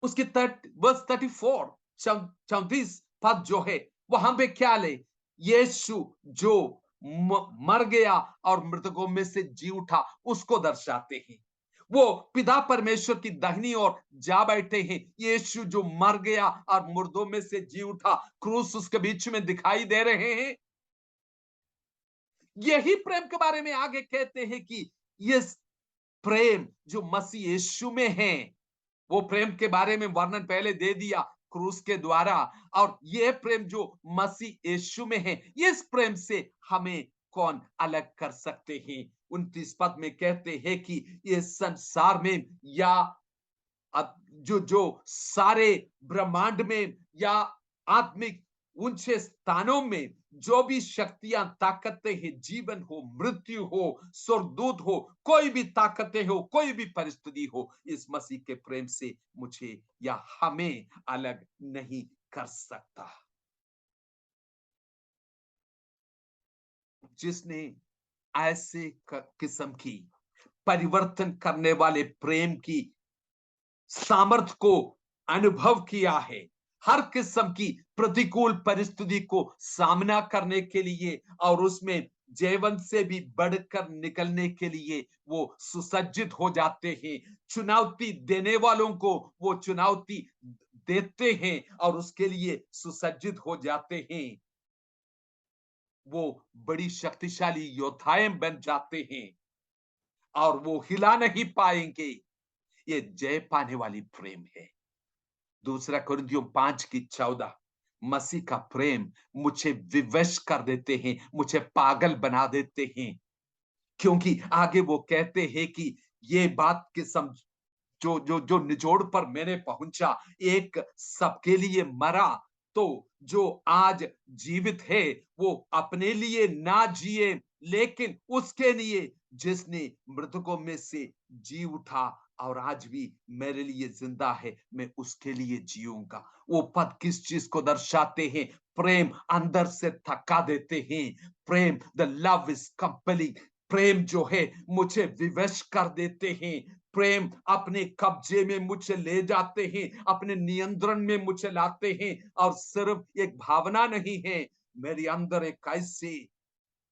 उसकी 34 34 पद जो है, वहां पे क्या ले, यीशु जो मर गया और मृतकों में से जी उठा, उसको दर्शाते हैं। वो पिता परमेश्वर की दाहिनी ओर जा बैठे हैं। यीशु जो मर गया और मुर्दों में से जी उठा, क्रूस उसके बीच में दिखाई दे रहे हैं। यही प्रेम के बारे में आगे कहते हैं कि ये प्रेम जो मसीह यीशु में है, वो प्रेम के बारे में वर्णन पहले दे दिया क्रूस के द्वारा, और ये प्रेम जो मसीह यीशु में है, इस प्रेम से हमें कौन अलग कर सकते हैं। 29 पद में कहते हैं कि ये संसार में या अब जो जो सारे ब्रह्मांड में या आत्मिक ऊंचे स्थानों में जो भी शक्तियां ताकतें हैं, जीवन हो, मृत्यु हो, स्वर्गदूत हो, कोई भी ताकतें हो, कोई भी परिस्थिति हो, इस मसीह के प्रेम से मुझे या हमें अलग नहीं कर सकता। जिसने ऐसे किस्म की परिवर्तन करने वाले प्रेम की सामर्थ को अनुभव किया है, हर किस्म की प्रतिकूल परिस्थिति को सामना करने के लिए और उसमें जीवन से भी बढ़कर निकलने के लिए वो सुसज्जित हो जाते हैं। चुनौती देने वालों को वो चुनौती देते हैं और उसके लिए सुसज्जित हो जाते हैं। वो बड़ी शक्तिशाली योद्धाएं बन जाते हैं और वो हिला नहीं पाएंगे। ये जय पाने वाली प्रेम है। दूसरा कुरिन्थियों 5 की 14, मसीह का प्रेम मुझे विवश कर देते हैं, मुझे पागल बना देते हैं। क्योंकि आगे वो कहते हैं कि ये बात के समझ जो जो जो निचोड़ पर मैंने पहुंचा, एक सबके लिए मरा, तो जो आज जीवित है वो अपने लिए ना जिए, लेकिन उसके लिए जिसने मृतकों में से जी उठा और आज भी मेरे लिए जिंदा है, मैं उसके लिए जीऊंगा। वो पद किस चीज को दर्शाते हैं? प्रेम अंदर से थका देते हैं। प्रेम, द लव इज कंपेलिंग। प्रेम जो है मुझे विवश कर देते हैं। प्रेम अपने कब्जे में मुझे ले जाते हैं, अपने नियंत्रण में मुझे लाते हैं। और सिर्फ एक भावना नहीं है, मेरे अंदर एक ऐसी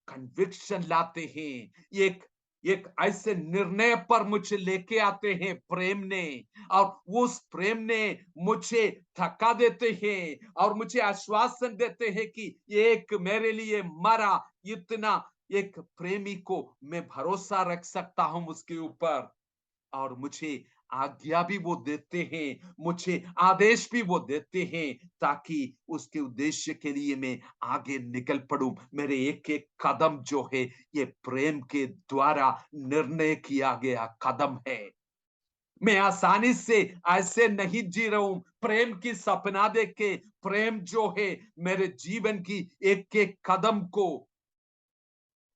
कन्विक्शन लाते हैं, एक एक ऐसे निर्णय पर मुझे लेके आते हैं प्रेम ने, और उस प्रेम ने मुझे थका देते हैं और मुझे आश्वासन देते हैं कि एक मेरे लिए मरा। इतना एक प्रेमी को मैं भरोसा रख सकता हूं उसके ऊपर, और मुझे आज्ञा भी वो देते हैं, मुझे आदेश भी वो देते हैं, ताकि उसके उद्देश्य के लिए मैं आगे निकल पड़ूं। मेरे एक एक कदम जो है, ये प्रेम के द्वारा निर्णय किया गया कदम है। मैं आसानी से ऐसे नहीं जी रहा हूं। प्रेम की सपना देख के, प्रेम जो है मेरे जीवन की एक एक कदम को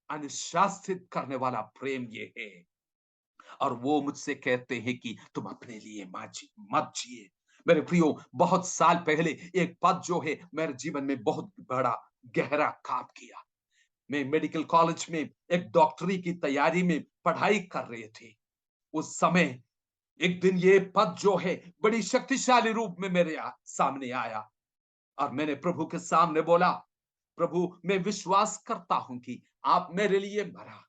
अनुशासित करने वाला प्रेम ये है। और वो मुझसे कहते हैं कि तुम अपने लिए मत जिए। मेरे प्रियो, बहुत साल पहले एक पद जो है मेरे जीवन में बहुत बड़ा गहरा काम किया। मैं मेडिकल कॉलेज में एक डॉक्टरी की तैयारी में पढ़ाई कर रहे थे। उस समय एक दिन ये पद जो है बड़ी शक्तिशाली रूप में मेरे सामने आया और मैंने प्रभु के सामने बोला, प्रभु मैं विश्वास करता हूं कि आप मेरे लिए मरा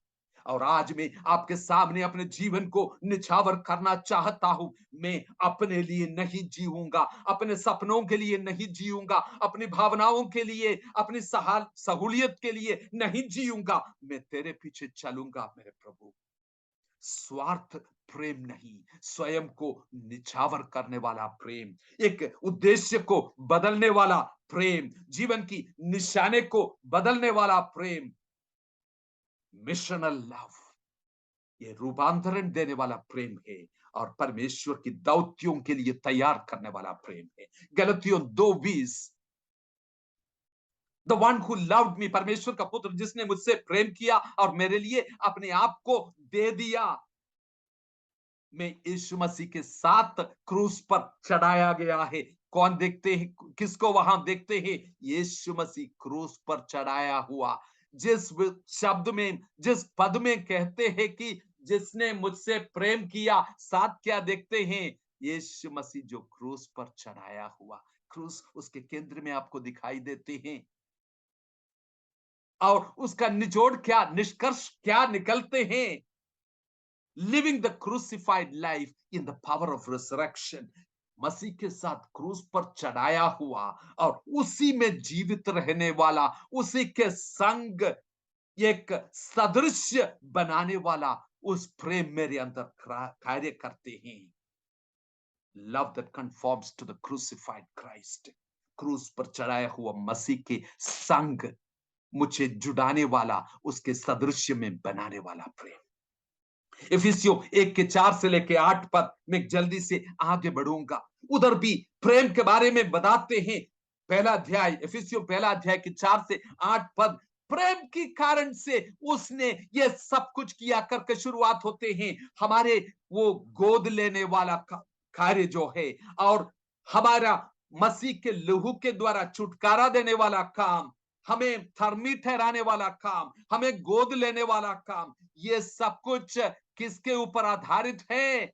और आज मैं आपके सामने अपने जीवन को निछावर करना चाहता हूं। मैं अपने लिए नहीं जीऊंगा, अपने सपनों के लिए नहीं जीऊंगा, अपनी भावनाओं के लिए, अपनी सहूलियत के लिए नहीं जीऊंगा। मैं तेरे पीछे चलूंगा मेरे प्रभु। स्वार्थ प्रेम नहीं, स्वयं को निछावर करने वाला प्रेम, एक उद्देश्य को बदलने वाला प्रेम, जीवन की निशाने को बदलने वाला प्रेम, मिशनल लव, ये रूपांतरण देने वाला प्रेम है और परमेश्वर की दौत्यों के लिए तैयार करने वाला प्रेम है। गलतियों 2:20, the one who loved me, परमेश्वर का पुत्र जिसने मुझसे प्रेम किया और मेरे लिए अपने आप को दे दिया। में यीशु मसीह के साथ क्रूस पर चढ़ाया गया है। कौन देखते हैं, किसको वहां देखते हैं? यीशु मसीह क्रूस पर चढ़ाया हुआ। जिस शब्द में, जिस पद में कहते हैं कि जिसने मुझसे प्रेम किया, साथ क्या देखते हैं? यीशु मसीह जो क्रूस पर चढ़ाया हुआ, क्रूस उसके केंद्र में आपको दिखाई देते हैं। और उसका निचोड़ क्या, निष्कर्ष क्या निकलते हैं? Living the crucified life in the power of resurrection, मसीह के साथ क्रूस पर चढ़ाया हुआ और उसी में जीवित रहने वाला, उसी के संग एक सादृश्य बनाने वाला उस प्रेम मेरे अंदर कार्य करते हैं। Love that conforms to the crucified Christ, क्रूस पर चढ़ाया हुआ मसीह के संग मुझे जुड़ाने वाला, उसके सादृश्य में बनाने वाला प्रेम। इफिसियों 1:4 से लेके 8 पद में जल्दी से आगे बढ़ूंगा। उधर भी प्रेम के बारे में बताते हैं। पहला अध्याय, इफिसियों पहला अध्याय के 4 से 8 पद, प्रेम के कारण से उसने ये सब कुछ किया करके शुरुआत होते हैं। हमारे वो गोद लेने वाला कार्य जो है और हमारा मसीह के लहू के द्वारा छुटकारा देने वाला काम, हमें धर्मी ठहराने वाला काम, हमें गोद लेने वाला काम, ये सब कुछ किसके ऊपर आधारित है?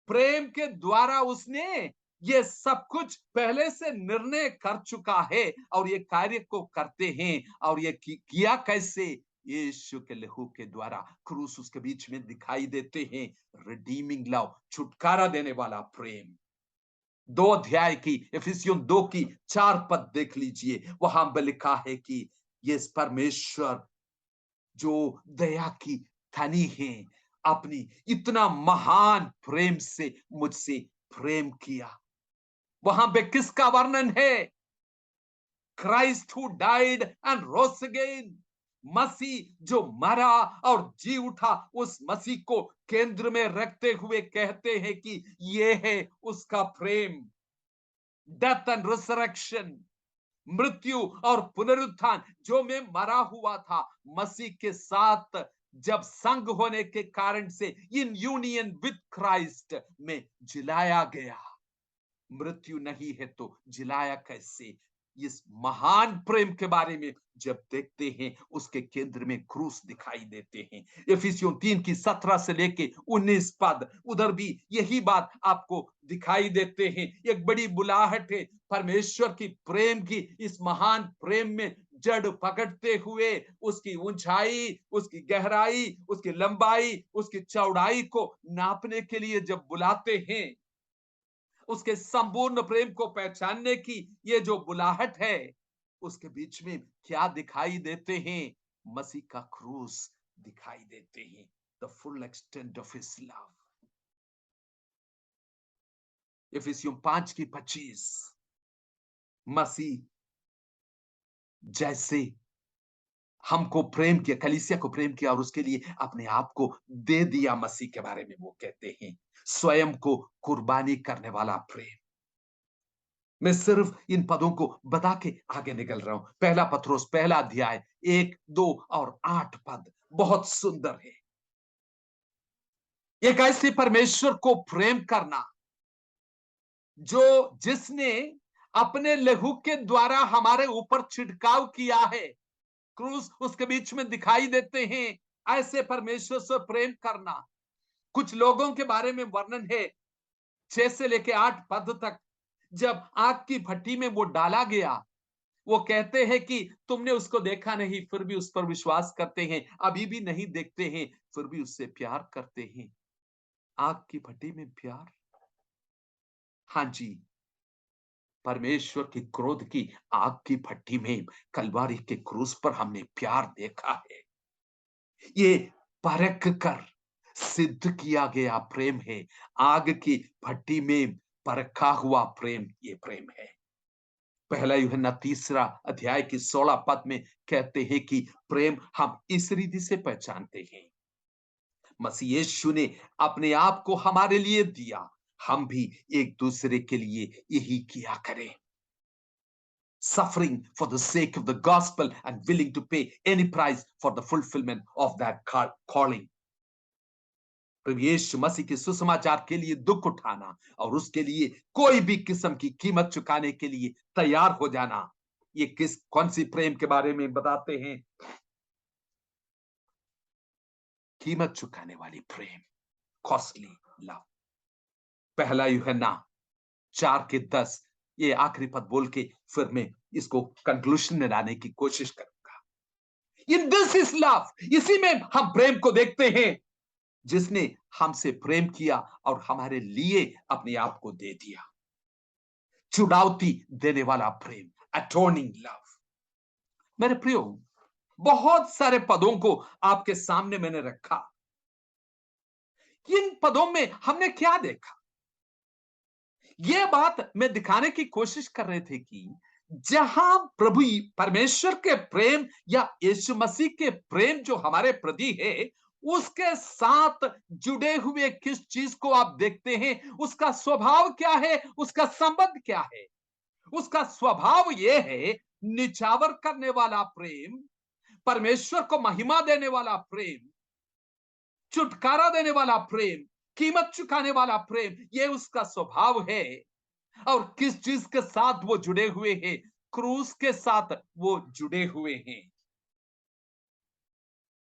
प्रेम के द्वारा उसने ये सब कुछ पहले से निर्णय कर चुका है और ये कार्य को करते हैं। और ये किया कैसे? यीशु के लहू के द्वारा, क्रूस उसके बीच में दिखाई देते हैं। रिडीमिंग लव, छुटकारा देने वाला प्रेम। 2 अध्याय की, इफिसियों 2 की 4 पद देख लीजिए, वहां पर लिखा है कि ये परमेश्वर जो दया की धनी है, अपनी इतना महान प्रेम से मुझसे प्रेम किया। वहां पे किसका वर्णन है? Christ who died and rose again, मसीह जो मरा और जी उठा, उस मसीह को केंद्र में रखते हुए कहते हैं कि ये है उसका प्रेम। डेथ एंड रिसरेक्शन, मृत्यु और पुनरुत्थान, जो मैं मरा हुआ था, मसीह के साथ जब संग होने के कारण से इन यूनियन विद क्राइस्ट में जिलाया गया। मृत्यु नहीं है तो जिलाया कैसे? इस महान प्रेम के बारे में जब देखते हैं, उसके केंद्र में क्रूस दिखाई देते हैं। इफिसियों 3 की 17 से लेके 19 पद, उधर भी यही बात आपको दिखाई देते हैं। एक बड़ी बुलाहट है परमेश्वर की प्रेम की, इस महान प्रेम में जड़ पकड़ते हुए उसकी ऊंचाई, उसकी गहराई, उसकी लंबाई, उसकी चौड़ाई को नापने के लिए जब बुलाते हैं, उसके संपूर्ण प्रेम को पहचानने की ये जो बुलाहट है, उसके बीच में क्या दिखाई देते हैं? मसीह का क्रूस दिखाई देते हैं। The full extent of his love. इफिसियों 5 की 25, मसीह जैसे हमको प्रेम किया, कलीसिया को प्रेम किया और उसके लिए अपने आप को दे दिया, मसीह के बारे में वो कहते हैं। स्वयं को कुर्बानी करने वाला प्रेम। मैं सिर्फ इन पदों को बता के आगे निकल रहा हूं। पहला पत्रोस पहला अध्याय 1, 2 और 8 पद बहुत सुंदर है। एक ऐसे परमेश्वर को प्रेम करना जो जिसने अपने लहू के द्वारा हमारे ऊपर छिड़काव किया है। क्रूस उसके बीच में दिखाई देते हैं। ऐसे परमेश्वर से प्रेम करना। कुछ लोगों के बारे में वर्णन है 6 से लेके 8 पद तक, जब आग की भट्टी में वो डाला गया, वो कहते हैं कि तुमने उसको देखा नहीं, फिर भी उस पर विश्वास करते हैं, अभी भी नहीं देखते हैं, फिर भी उससे प्यार करते हैं। आग की भट्टी में प्यार। हाँ जी, परमेश्वर की क्रोध की आग की भट्टी में कलवारी के क्रूस पर हमने प्यार देखा है। ये परख कर सिद्ध किया गया प्रेम है। आग की भट्टी में परखा हुआ प्रेम ये प्रेम है। पहला यूहन्ना 3 अध्याय की 16 पद में कहते हैं कि प्रेम हम इस रीति से पहचानते हैं, मसीह यीशु ने अपने आप को हमारे लिए दिया, हम भी एक दूसरे के लिए यही किया करें। Suffering for the sake of the gospel and willing to pay any price for the fulfillment of that calling. प्रभु यीशु मसीह के सुसमाचार के लिए दुख उठाना और उसके लिए कोई भी किस्म की कीमत चुकाने के लिए तैयार हो जाना, ये कौन सी प्रेम के बारे में बताते हैं? कीमत चुकाने वाली प्रेम, कॉस्टली लव। पहला यूहन्ना 4:10, ये आखिरी पद बोल के फिर मैं इसको कंक्लूजन में लाने की कोशिश करूंगा। इन दिस इज लव, इसी में हम प्रेम को देखते हैं, जिसने हमसे प्रेम किया और हमारे लिए अपने आप को दे दिया। चुनौती देने वाला प्रेम, अटोनिंग लव। मेरे प्रियो, बहुत सारे पदों को आपके सामने मैंने रखा। इन पदों में हमने क्या देखा? यह बात मैं दिखाने की कोशिश कर रहे थे कि जहां प्रभु परमेश्वर के प्रेम या यीशु मसीह के प्रेम जो हमारे प्रति है, उसके साथ जुड़े हुए किस चीज को आप देखते हैं, उसका स्वभाव क्या है, उसका संबंध क्या है? उसका स्वभाव यह है निछावर करने वाला प्रेम, परमेश्वर को महिमा देने वाला प्रेम, छुटकारा देने वाला प्रेम, कीमत चुकाने वाला प्रेम, यह उसका स्वभाव है। और किस चीज के साथ वो जुड़े हुए हैं? क्रूस के साथ वो जुड़े हुए हैं।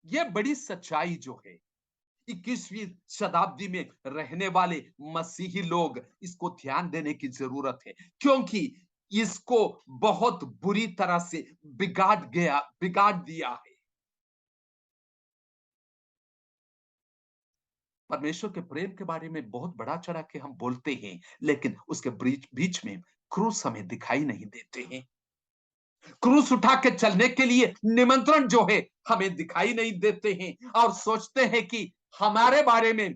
यह बड़ी सच्चाई जो है, 21वीं शताब्दी में रहने वाले मसीही लोग इसको ध्यान देने की जरूरत है, क्योंकि इसको बहुत बुरी तरह से बिगाड़ दिया है। परमेश्वर के प्रेम के बारे में बहुत बड़ा चढ़ा के हम बोलते हैं, लेकिन उसके बीच बीच में क्रूस हमें दिखाई नहीं देते हैं। क्रूस उठा के चलने के लिए निमंत्रण जो है हमें दिखाई नहीं देते हैं, और सोचते हैं कि हमारे बारे में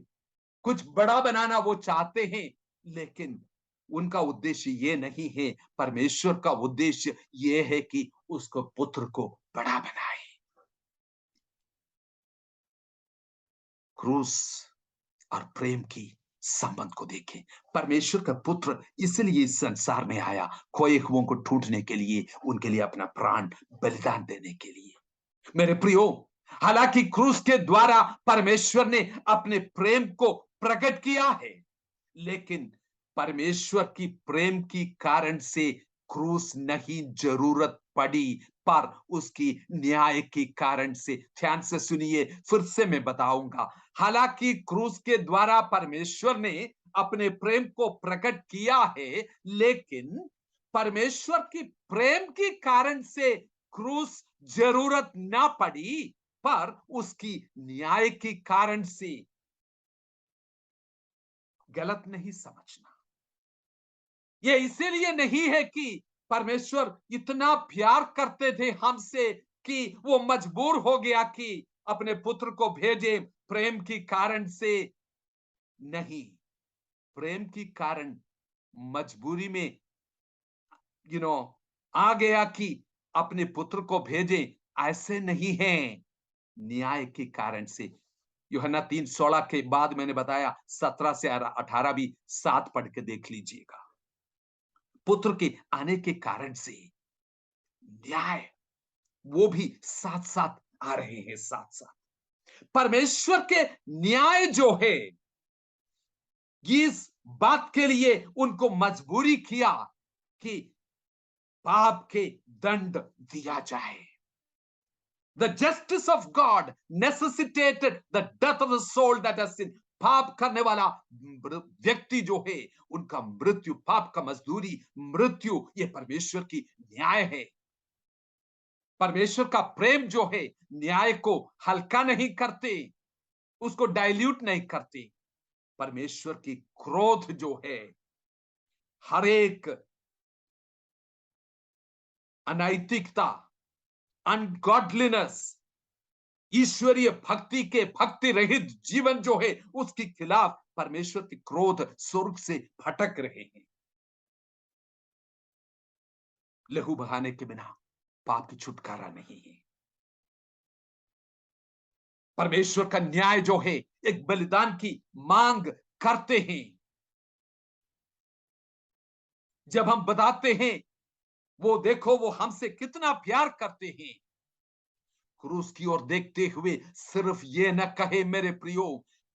कुछ बड़ा बनाना वो चाहते हैं, लेकिन उनका उद्देश्य ये नहीं है। परमेश्वर का उद्देश्य ये है कि उसको पुत्र को बड़ा बनाए। क्रूस और प्रेम की संबंध को देखें। परमेश्वर का पुत्र इसलिए इस संसार में आया, खोए हुओं को ढूंढने के लिए, उनके लिए अपना प्राण बलिदान देने के लिए। मेरे प्रियो, हालांकि क्रूस के द्वारा परमेश्वर ने अपने प्रेम को प्रकट किया है, लेकिन परमेश्वर की प्रेम की कारण से क्रूस नहीं जरूरत पड़ी, पर उसकी न्याय के कारण से। ध्यान से सुनिए, फिर से मैं बताऊंगा। हालांकि क्रूस के द्वारा परमेश्वर ने अपने प्रेम को प्रकट किया है, लेकिन परमेश्वर की प्रेम के कारण से क्रूस जरूरत ना पड़ी, पर उसकी न्याय के कारण से। गलत नहीं समझना, ये इसीलिए नहीं है कि परमेश्वर इतना प्यार करते थे हमसे कि वो मजबूर हो गया कि अपने पुत्र को भेजे, प्रेम की कारण से नहीं। प्रेम की कारण मजबूरी में यू नो आ गया कि अपने पुत्र को भेजे, ऐसे नहीं है। न्याय के कारण से। यूहन्ना 3:16 के बाद मैंने बताया 17 से 18 भी साथ पढ़ के देख लीजिएगा। पुत्र के आने के कारण से न्याय वो भी साथ साथ आ रहे हैं, साथ साथ। परमेश्वर के न्याय जो है, इस बात के लिए उनको मजबूरी किया कि पाप के दंड दिया जाए। The justice of God necessitated the death of the soul that has sinned. पाप करने वाला व्यक्ति जो है, उनका मृत्यु, पाप का मजदूरी मृत्यु, ये परमेश्वर की न्याय है। परमेश्वर का प्रेम जो है न्याय को हल्का नहीं करते, उसको डाइल्यूट नहीं करते। परमेश्वर की क्रोध जो है हर एक अनैतिकता, अनगॉडलीनेस, ईश्वरीय भक्ति के भक्ति रहित जीवन जो है उसके खिलाफ परमेश्वर की क्रोध स्वर्ग से भटक रहे हैं। लहू बहाने के बिना पाप की छुटकारा नहीं है। परमेश्वर का न्याय जो है एक बलिदान की मांग करते हैं। जब हम बताते हैं वो देखो वो हमसे कितना प्यार करते हैं, क्रूस की ओर देखते हुए सिर्फ ये न कहे मेरे प्रियो,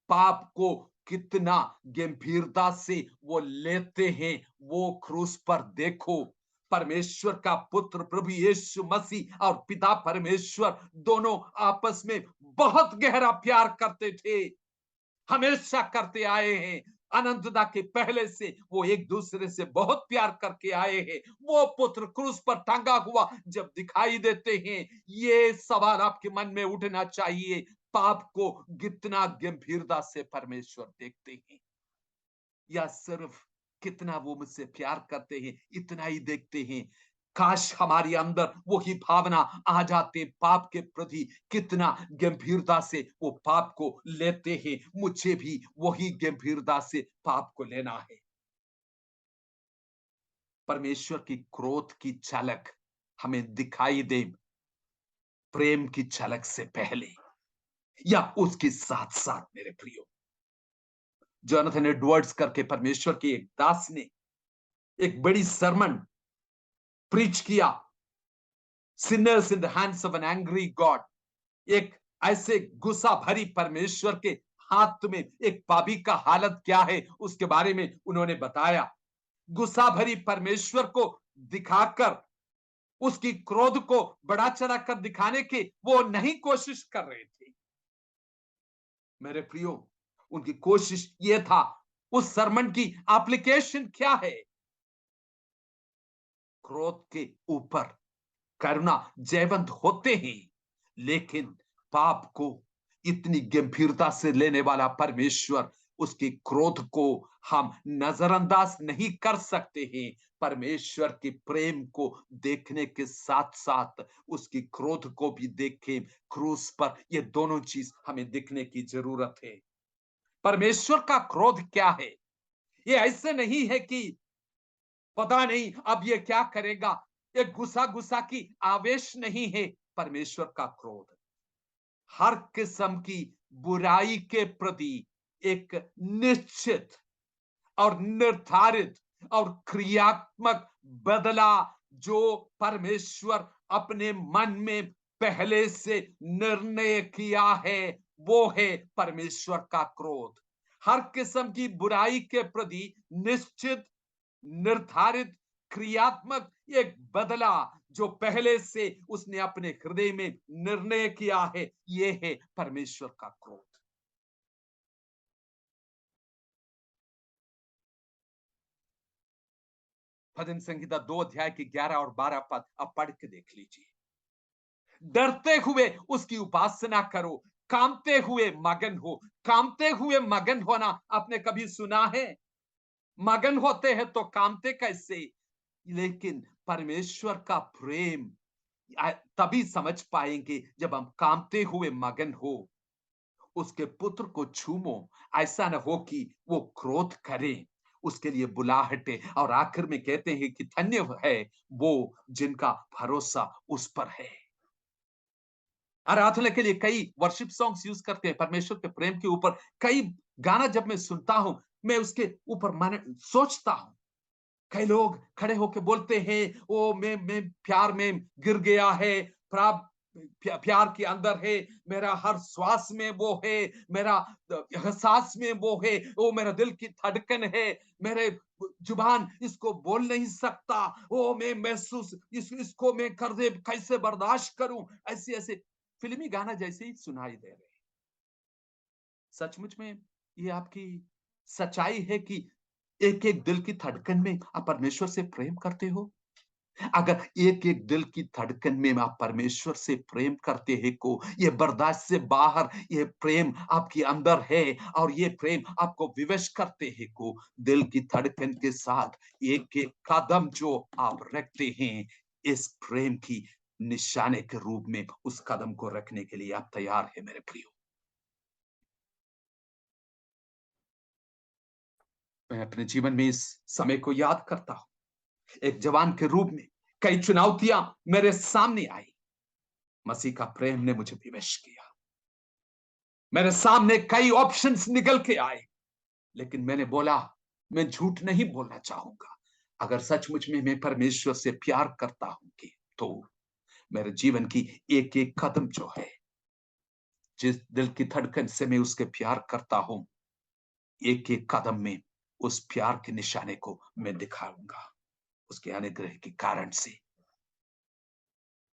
पाप को कितना गंभीरता से वो लेते हैं, वो क्रूस पर देखो। परमेश्वर का पुत्र प्रभु यीशु मसीह और पिता परमेश्वर दोनों आपस में बहुत गहरा प्यार करते थे, हमेशा करते आए हैं। अनंतता के पहले से वो एक दूसरे से बहुत प्यार करके आए हैं। वो पुत्र क्रूस पर टंगा हुआ जब दिखाई देते हैं, ये सवाल आपके मन में उठना चाहिए, पाप को कितना गंभीरता से परमेश्वर देखते हैं, या सिर्फ कितना वो मुझसे प्यार करते हैं इतना ही देखते हैं। काश हमारे अंदर वही भावना आ जाते, पाप के प्रति कितना गंभीरता से वो पाप को लेते हैं, मुझे भी वही गंभीरता से पाप को लेना है। परमेश्वर की क्रोध की झलक हमें दिखाई दे प्रेम की झलक से पहले या उसके साथ साथ, मेरे प्रियो, जोनाथन एडवर्ड्स करके परमेश्वर के एक दास ने एक बड़ी सरमन प्रीच किया, Sinners in the hands of an angry God. एक ऐसे गुस्सा भरी परमेश्वर के हाथ में एक पापी का हालत क्या है उसके बारे में उन्होंने बताया। गुस्सा भरी परमेश्वर को दिखाकर उसकी क्रोध को बढ़ा चढ़ा कर दिखाने की वो नहीं कोशिश कर रहे थे, मेरे प्रियो। उनकी कोशिश ये था, उस सरमन की एप्लीकेशन क्या है, क्रोध के ऊपर करुणा जयवंत होते हैं, लेकिन पाप को इतनी गंभीरता से लेने वाला परमेश्वर, उसके क्रोध को हम नजरअंदाज नहीं कर सकते हैं। परमेश्वर के प्रेम को देखने के साथ साथ उसकी क्रोध को भी देखें क्रूस पर, ये दोनों चीज हमें देखने की जरूरत है। परमेश्वर का क्रोध क्या है, ये ऐसे नहीं है कि पता नहीं अब ये क्या करेगा, एक गुस्सा गुस्सा की आवेश नहीं है। परमेश्वर का क्रोध हर किस्म की बुराई के प्रति एक निश्चित और निर्धारित और क्रियात्मक बदला जो परमेश्वर अपने मन में पहले से निर्णय किया है, वो है परमेश्वर का क्रोध। हर किस्म की बुराई के प्रति निश्चित, निर्धारित, क्रियात्मक एक बदला जो पहले से उसने अपने हृदय में निर्णय किया है, ये है परमेश्वर का क्रोध। भजन संहिता 2 अध्याय के 11 और 12 पद अब पढ़ के देख लीजिए। डरते हुए उसकी उपासना करो, कांपते हुए मगन हो। कांपते हुए मगन होना आपने कभी सुना है? मगन होते हैं तो कांपते कैसे? लेकिन परमेश्वर का प्रेम तभी समझ पाएंगे जब हम कांपते हुए मगन हो। उसके पुत्र को छूमो, ऐसा न हो कि वो क्रोध करे, उसके लिए बुलाहटे, और आखिर में कहते हैं कि धन्य है वो जिनका भरोसा उस पर है। आराधना के लिए कई वर्शिप सॉन्ग्स यूज करते हैं परमेश्वर के प्रेम के ऊपर। कई गाना जब मैं सुनता हूं, मैं उसके ऊपर मन सोचता हूं। कई लोग खड़े होके बोलते हैं, ओ मैं प्यार में गिर गया है, प्यार के अंदर है, मेरा हर श्वास में वो है, मेरा एहसास में वो है, वो मेरा दिल की धड़कन है, मेरे जुबान इसको बोल नहीं सकता, ओ मैं महसूस इसको मैं कर दे कैसे बर्दाश्त करूं। ऐसे ऐसे फिल्मी गाना जैसे ही सुनाई दे रहे। सचमुच में ये आपकी सच्चाई है कि एक एक दिल की धड़कन में आप परमेश्वर से प्रेम करते हो? अगर एक एक दिल की धड़कन में आप परमेश्वर से प्रेम करते हैं को, ये बर्दाश्त से बाहर ये प्रेम आपके अंदर है और ये प्रेम आपको विवश करते हैं को, दिल की धड़कन के साथ एक एक कदम जो आप रखते हैं इस प्रेम की निशाने के रूप में, उस कदम को रखने के लिए आप तैयार हैं मेरे प्रियो। मैं अपने जीवन में इस समय को याद करता हूं, एक जवान के रूप में कई चुनौतियां मेरे सामने आई, मसीह का प्रेम ने मुझे विवश किया। मेरे सामने कई ऑप्शंस निकल के आए, लेकिन मैंने बोला मैं झूठ नहीं बोलना चाहूंगा। अगर सचमुच में मैं परमेश्वर से प्यार करता हूं कि तो मेरे जीवन की एक एक कदम जो है, जिस दिल की धड़कन से मैं उसके प्यार करता हूं, एक एक कदम में उस प्यार के निशाने को मैं दिखाऊंगा उसके अनुग्रह के कारण से।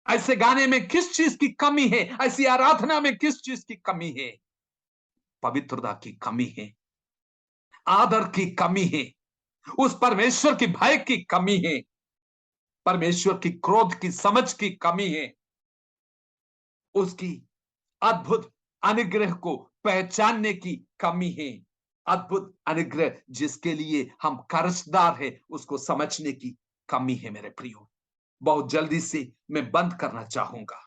ऐसे गाने में किस चीज की कमी है, ऐसी आराधना में किस चीज की कमी है? पवित्रता की कमी है, आदर की कमी है, उस परमेश्वर की भय की कमी है, परमेश्वर की क्रोध की समझ की कमी है, उसकी अद्भुत अनुग्रह को पहचानने की कमी है। अद्भुत अनुग्रह जिसके लिए हम कर्जदार है उसको समझने की कमी है मेरे प्रियो। बहुत जल्दी से मैं बंद करना चाहूंगा।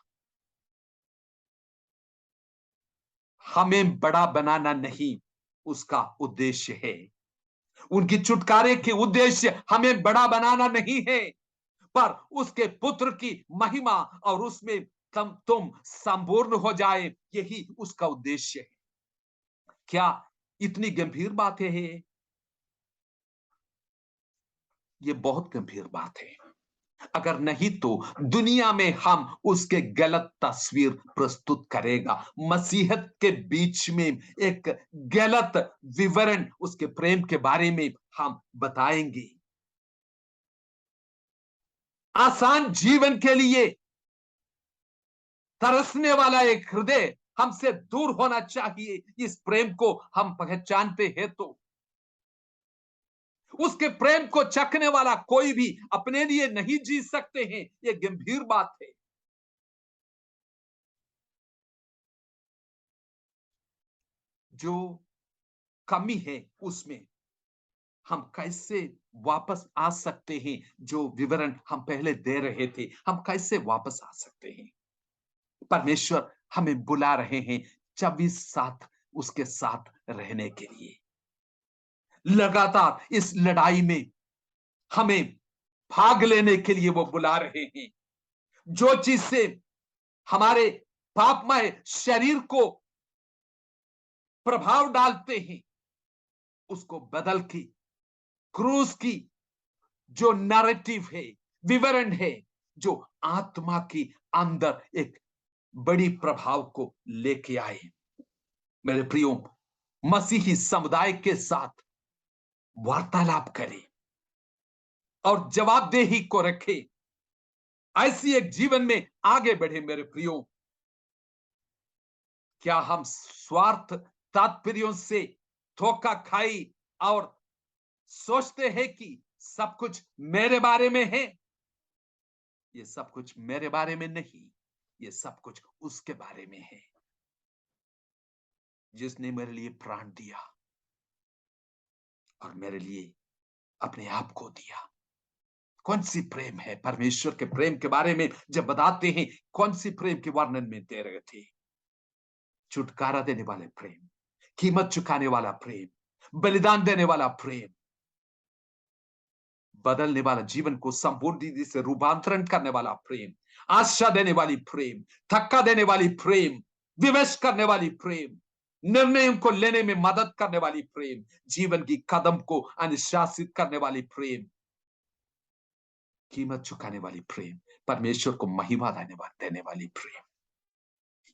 हमें बड़ा बनाना नहीं उसका उद्देश्य है, उनकी छुटकारे के उद्देश्य हमें बड़ा बनाना नहीं है, पर उसके पुत्र की महिमा और उसमें तुम संपूर्ण हो जाए, यही उसका उद्देश्य है। क्या इतनी गंभीर बातें हैं? ये बहुत गंभीर बात है। अगर नहीं तो दुनिया में हम उसके गलत तस्वीर प्रस्तुत करेगा, मसीहत के बीच में एक गलत विवरण उसके प्रेम के बारे में हम बताएंगे। आसान जीवन के लिए तरसने वाला एक हृदय हमसे दूर होना चाहिए। इस प्रेम को हम पहचानते हैं तो उसके प्रेम को चखने वाला कोई भी अपने लिए नहीं जी सकते हैं, यह गंभीर बात है। जो कमी है उसमें हम कैसे वापस आ सकते हैं? जो विवरण हम पहले दे रहे थे, हम कैसे वापस आ सकते हैं? परमेश्वर हमें बुला रहे हैं 24/7 उसके साथ रहने के लिए। लगातार इस लड़ाई में हमें भाग लेने के लिए वो बुला रहे हैं। जो चीज से हमारे पापमय शरीर को प्रभाव डालते हैं उसको बदल के क्रूस की जो नैरेटिव है, विवरण है, जो आत्मा की अंदर एक बड़ी प्रभाव को लेके आए। मेरे प्रियो, मसीही समुदाय के साथ वार्तालाप करें और जवाबदेही को रखें। ऐसी एक जीवन में आगे बढ़े मेरे प्रियो। क्या हम स्वार्थ तात्पर्यों से धोखा खाई और सोचते हैं कि सब कुछ मेरे बारे में है? ये सब कुछ मेरे बारे में नहीं, ये सब कुछ उसके बारे में है जिसने मेरे लिए प्राण दिया और मेरे लिए अपने आप को दिया। कौन सी प्रेम है? परमेश्वर के प्रेम के बारे में जब बताते हैं, कौन सी प्रेम के वर्णन में दे रहे थे? छुटकारा देने वाले प्रेम, कीमत चुकाने वाला प्रेम, बलिदान देने वाला प्रेम, बदलने वाला, जीवन को संपूर्ण रीति से रूपांतरण करने वाला प्रेम, आशा देने वाली प्रेम, धक्का देने वाली प्रेम, विवश करने वाली प्रेम, निर्णयों को लेने में मदद करने वाली प्रेम, जीवन की कदम को अनुशासित करने वाली प्रेम, कीमत चुकाने वाली प्रेम, परमेश्वर को महिमा देने वाली प्रेम।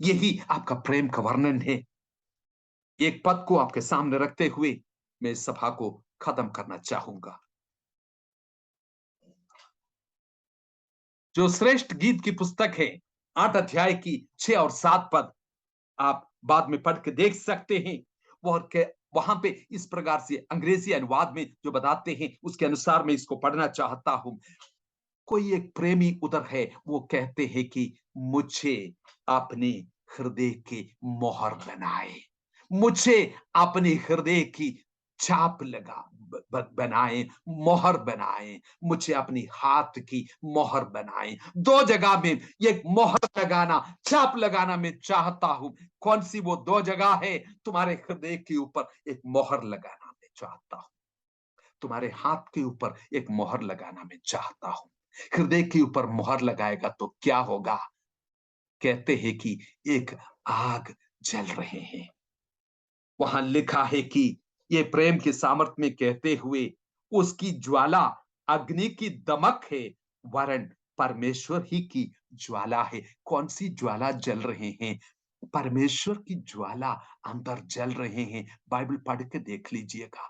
यही आपका प्रेम का वर्णन है। एक पद को आपके सामने रखते हुए मैं इस सभा को खत्म करना चाहूंगा। जो श्रेष्ठ गीत की पुस्तक है, 8 अध्याय की 6 और 7 पद आप बाद में पढ़ के देख सकते हैं। वहां पे इस प्रकार से अंग्रेजी अनुवाद में जो बताते हैं उसके अनुसार मैं इसको पढ़ना चाहता हूं। कोई एक प्रेमी उधर है, वो कहते हैं कि मुझे अपने हृदय की मोहर बनाए, मुझे अपने हृदय की छाप लगा बनाए, मोहर बनाए, मुझे अपनी हाथ की मोहर बनाए। दो जगह में ये मोहर लगाना, छाप लगाना मैं चाहता हूं। कौन सी वो दो जगह है? तुम्हारे हृदय के ऊपर एक मोहर लगाना मैं चाहता हूं, तुम्हारे हाथ के ऊपर एक मोहर लगाना मैं चाहता हूं। हृदय के ऊपर मोहर लगाएगा तो क्या होगा? कहते हैं कि एक आग जल रहे हैं। वहां लिखा है कि ये प्रेम के सामर्थ्य में कहते हुए, उसकी ज्वाला अग्नि की दमक है, वरन परमेश्वर ही की ज्वाला है। कौन सी ज्वाला जल रहे हैं? परमेश्वर की ज्वाला अंदर जल रहे हैं। बाइबल पढ़ के देख लीजिएगा।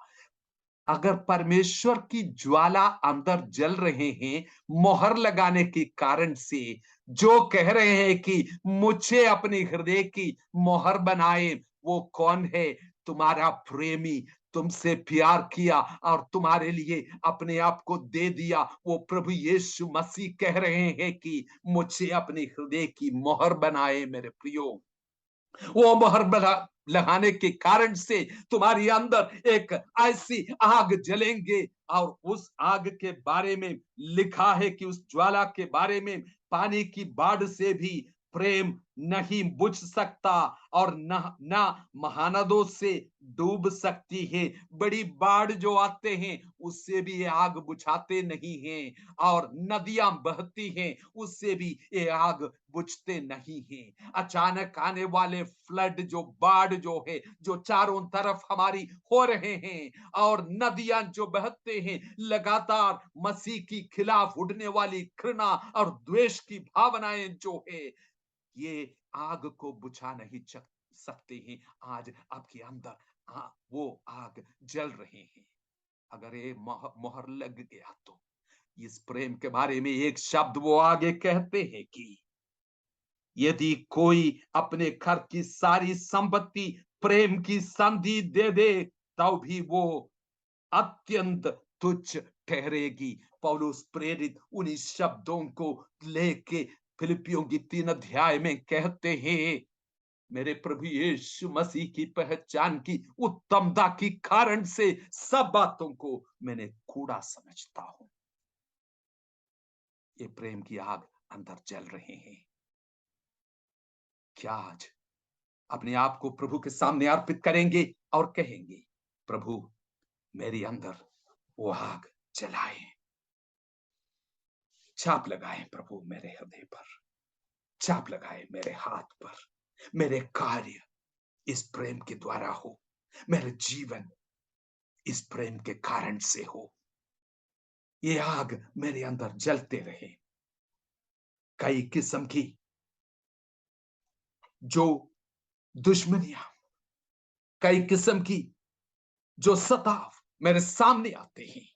अगर परमेश्वर की ज्वाला अंदर जल रहे हैं मोहर लगाने के कारण से, जो कह रहे हैं कि मुझे अपने हृदय की मोहर बनाए, वो कौन है? तुम्हारा प्रेमी, तुमसे प्यार किया और तुम्हारे लिए अपने आप को दे दिया, वो प्रभु यीशु मसीह कह रहे हैं कि मुझे अपने हृदय की मोहर बनाए। मेरे प्रियो, वो मोहर लगाने के कारण से तुम्हारी अंदर एक ऐसी आग जलेंगे, और उस आग के बारे में लिखा है कि उस ज्वाला के बारे में, पानी की बाढ़ से भी प्रेम नहीं बुझ सकता, और ना महानदों से डूब सकती है। बड़ी बाढ़ जो आते हैं उससे भी ये आग बुझाते नहीं हैं, और नदियां बहती हैं उससे भी ये आग बुझते नहीं हैं। अचानक आने वाले फ्लड, जो बाढ़ जो है, जो चारों तरफ हमारी हो रहे हैं, और नदियां जो बहते हैं लगातार, मसीह की खिलाफ उठने वाली घृणा और द्वेष की भावनाएं जो है, ये आग को बुझा नहीं सकते हैं। आज आपके अंदर वो आग जल रहे हैं। अगर ये मोहर लग गया तो इस प्रेम के बारे में एक शब्द वो आगे कहते हैं कि यदि कोई अपने घर की सारी संपत्ति प्रेम की संधि दे दे, तो भी वो अत्यंत तुच्छ ठहरेगी। पौलुस प्रेरित उन्हीं शब्दों को लेके फिलिपियों की 3 अध्याय में कहते हैं, मेरे प्रभु यीशु मसीह की पहचान की उत्तमता की कारण से सब बातों को मैंने कूड़ा समझता हूं। ये प्रेम की आग अंदर जल रहे हैं। क्या आज अपने आप को प्रभु के सामने अर्पित करेंगे और कहेंगे, प्रभु मेरे अंदर वो आग जलाए, छाप लगाए प्रभु मेरे हृदय पर, छाप लगाए मेरे हाथ पर, मेरे कार्य इस प्रेम के द्वारा हो, मेरे जीवन इस प्रेम के कारण से हो, ये आग मेरे अंदर जलते रहे। कई किस्म की जो दुश्मनियां, कई किस्म की जो सताव मेरे सामने आते हैं,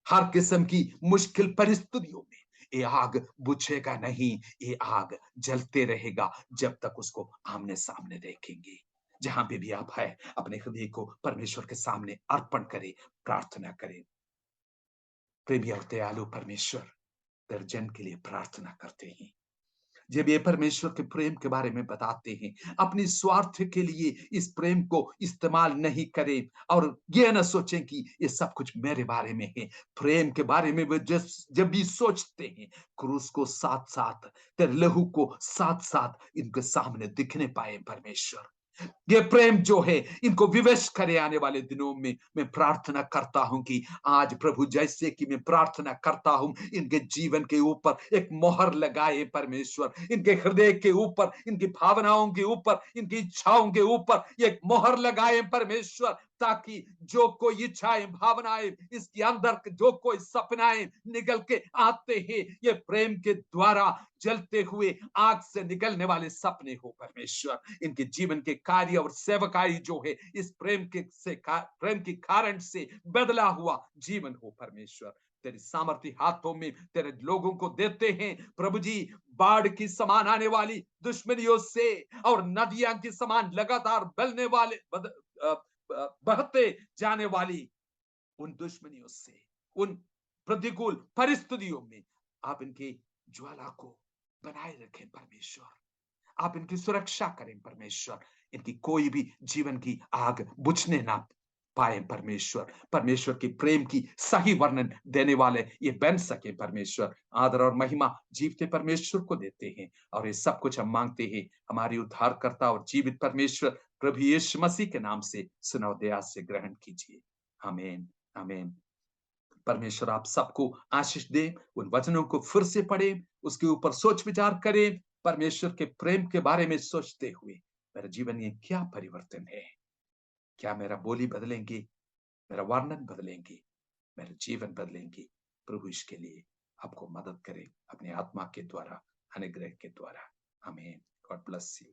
हर किस्म की मुश्किल परिस्थितियों में ये आग बुझेगा नहीं। ये आग जलते रहेगा जब तक उसको आमने सामने देखेंगे। जहां पे भी आप है, अपने हृदय को परमेश्वर के सामने अर्पण करें, प्रार्थना करें। प्रेमी और दयालु परमेश्वर, तेरे जन के लिए प्रार्थना करते हैं। जब ये परमेश्वर के प्रेम के बारे में बताते हैं, अपनी स्वार्थ के लिए इस प्रेम को इस्तेमाल नहीं करें, और ये ना सोचें कि ये सब कुछ मेरे बारे में है। प्रेम के बारे में वे जब भी सोचते हैं, क्रूस को साथ साथ, तेरे लहू को साथ साथ इनके सामने दिखने पाए परमेश्वर। ये प्रेम जो है इनको विवश करे आने वाले दिनों में। मैं प्रार्थना करता हूं कि आज प्रभु, जैसे कि मैं प्रार्थना करता हूं, इनके जीवन के ऊपर एक मोहर लगाए परमेश्वर, इनके हृदय के ऊपर, इनकी भावनाओं के ऊपर, इनकी इच्छाओं के ऊपर एक मोहर लगाए परमेश्वर, ताकि जो कोई इच्छाएं, भावनाएं, इसके अंदर जो कोई सपनाएं निकल के आते हैं, ये प्रेम के द्वारा जलते हुए आग से निकलने वाले सपने हो परमेश्वर। इनके जीवन के कार्य और सेवकाई जो है इस प्रेम के प्रेम के कारण से बदला हुआ जीवन हो परमेश्वर। तेरी सामर्थ्य हाथों में तेरे लोगों को देते हैं प्रभु जी। बाढ़ की समान आने वाली दुश्मनियों से, और नदियां की समान लगातार बलने वाले बहते जाने वाली उन दुश्मनियों से, उन प्रतिकूल परिस्थितियों में आप इनकी ज्वाला को बनाए रखें परमेश्वर। आप इनकी सुरक्षा करें परमेश्वर। इनकी कोई भी जीवन की आग बुझने ना पाए परमेश्वर। परमेश्वर के प्रेम की सही वर्णन देने वाले ये बन सके परमेश्वर। आदर और महिमा जीवते परमेश्वर को देते हैं और ये सब कुछ हम मांगते हैं हमारे उद्धारकर्ता और जीवित परमेश्वर प्रभु यीशु मसीह के नाम से सुनो दया से ग्रहण कीजिए। आमीन। आमीन। परमेश्वर आप सबको आशीष दे। उन वचनों को फिर से पढ़े, उसके ऊपर सोच विचार करें। परमेश्वर के प्रेम के बारे में सोचते हुए मेरे जीवन में क्या परिवर्तन है, क्या मेरा बोली बदलेंगी, मेरा वर्णन बदलेंगी, मेरे जीवन बदलेंगी। प्रभु इसके लिए आपको मदद करे अपने आत्मा के द्वारा, अनुग्रह के द्वारा। आमीन। God bless you.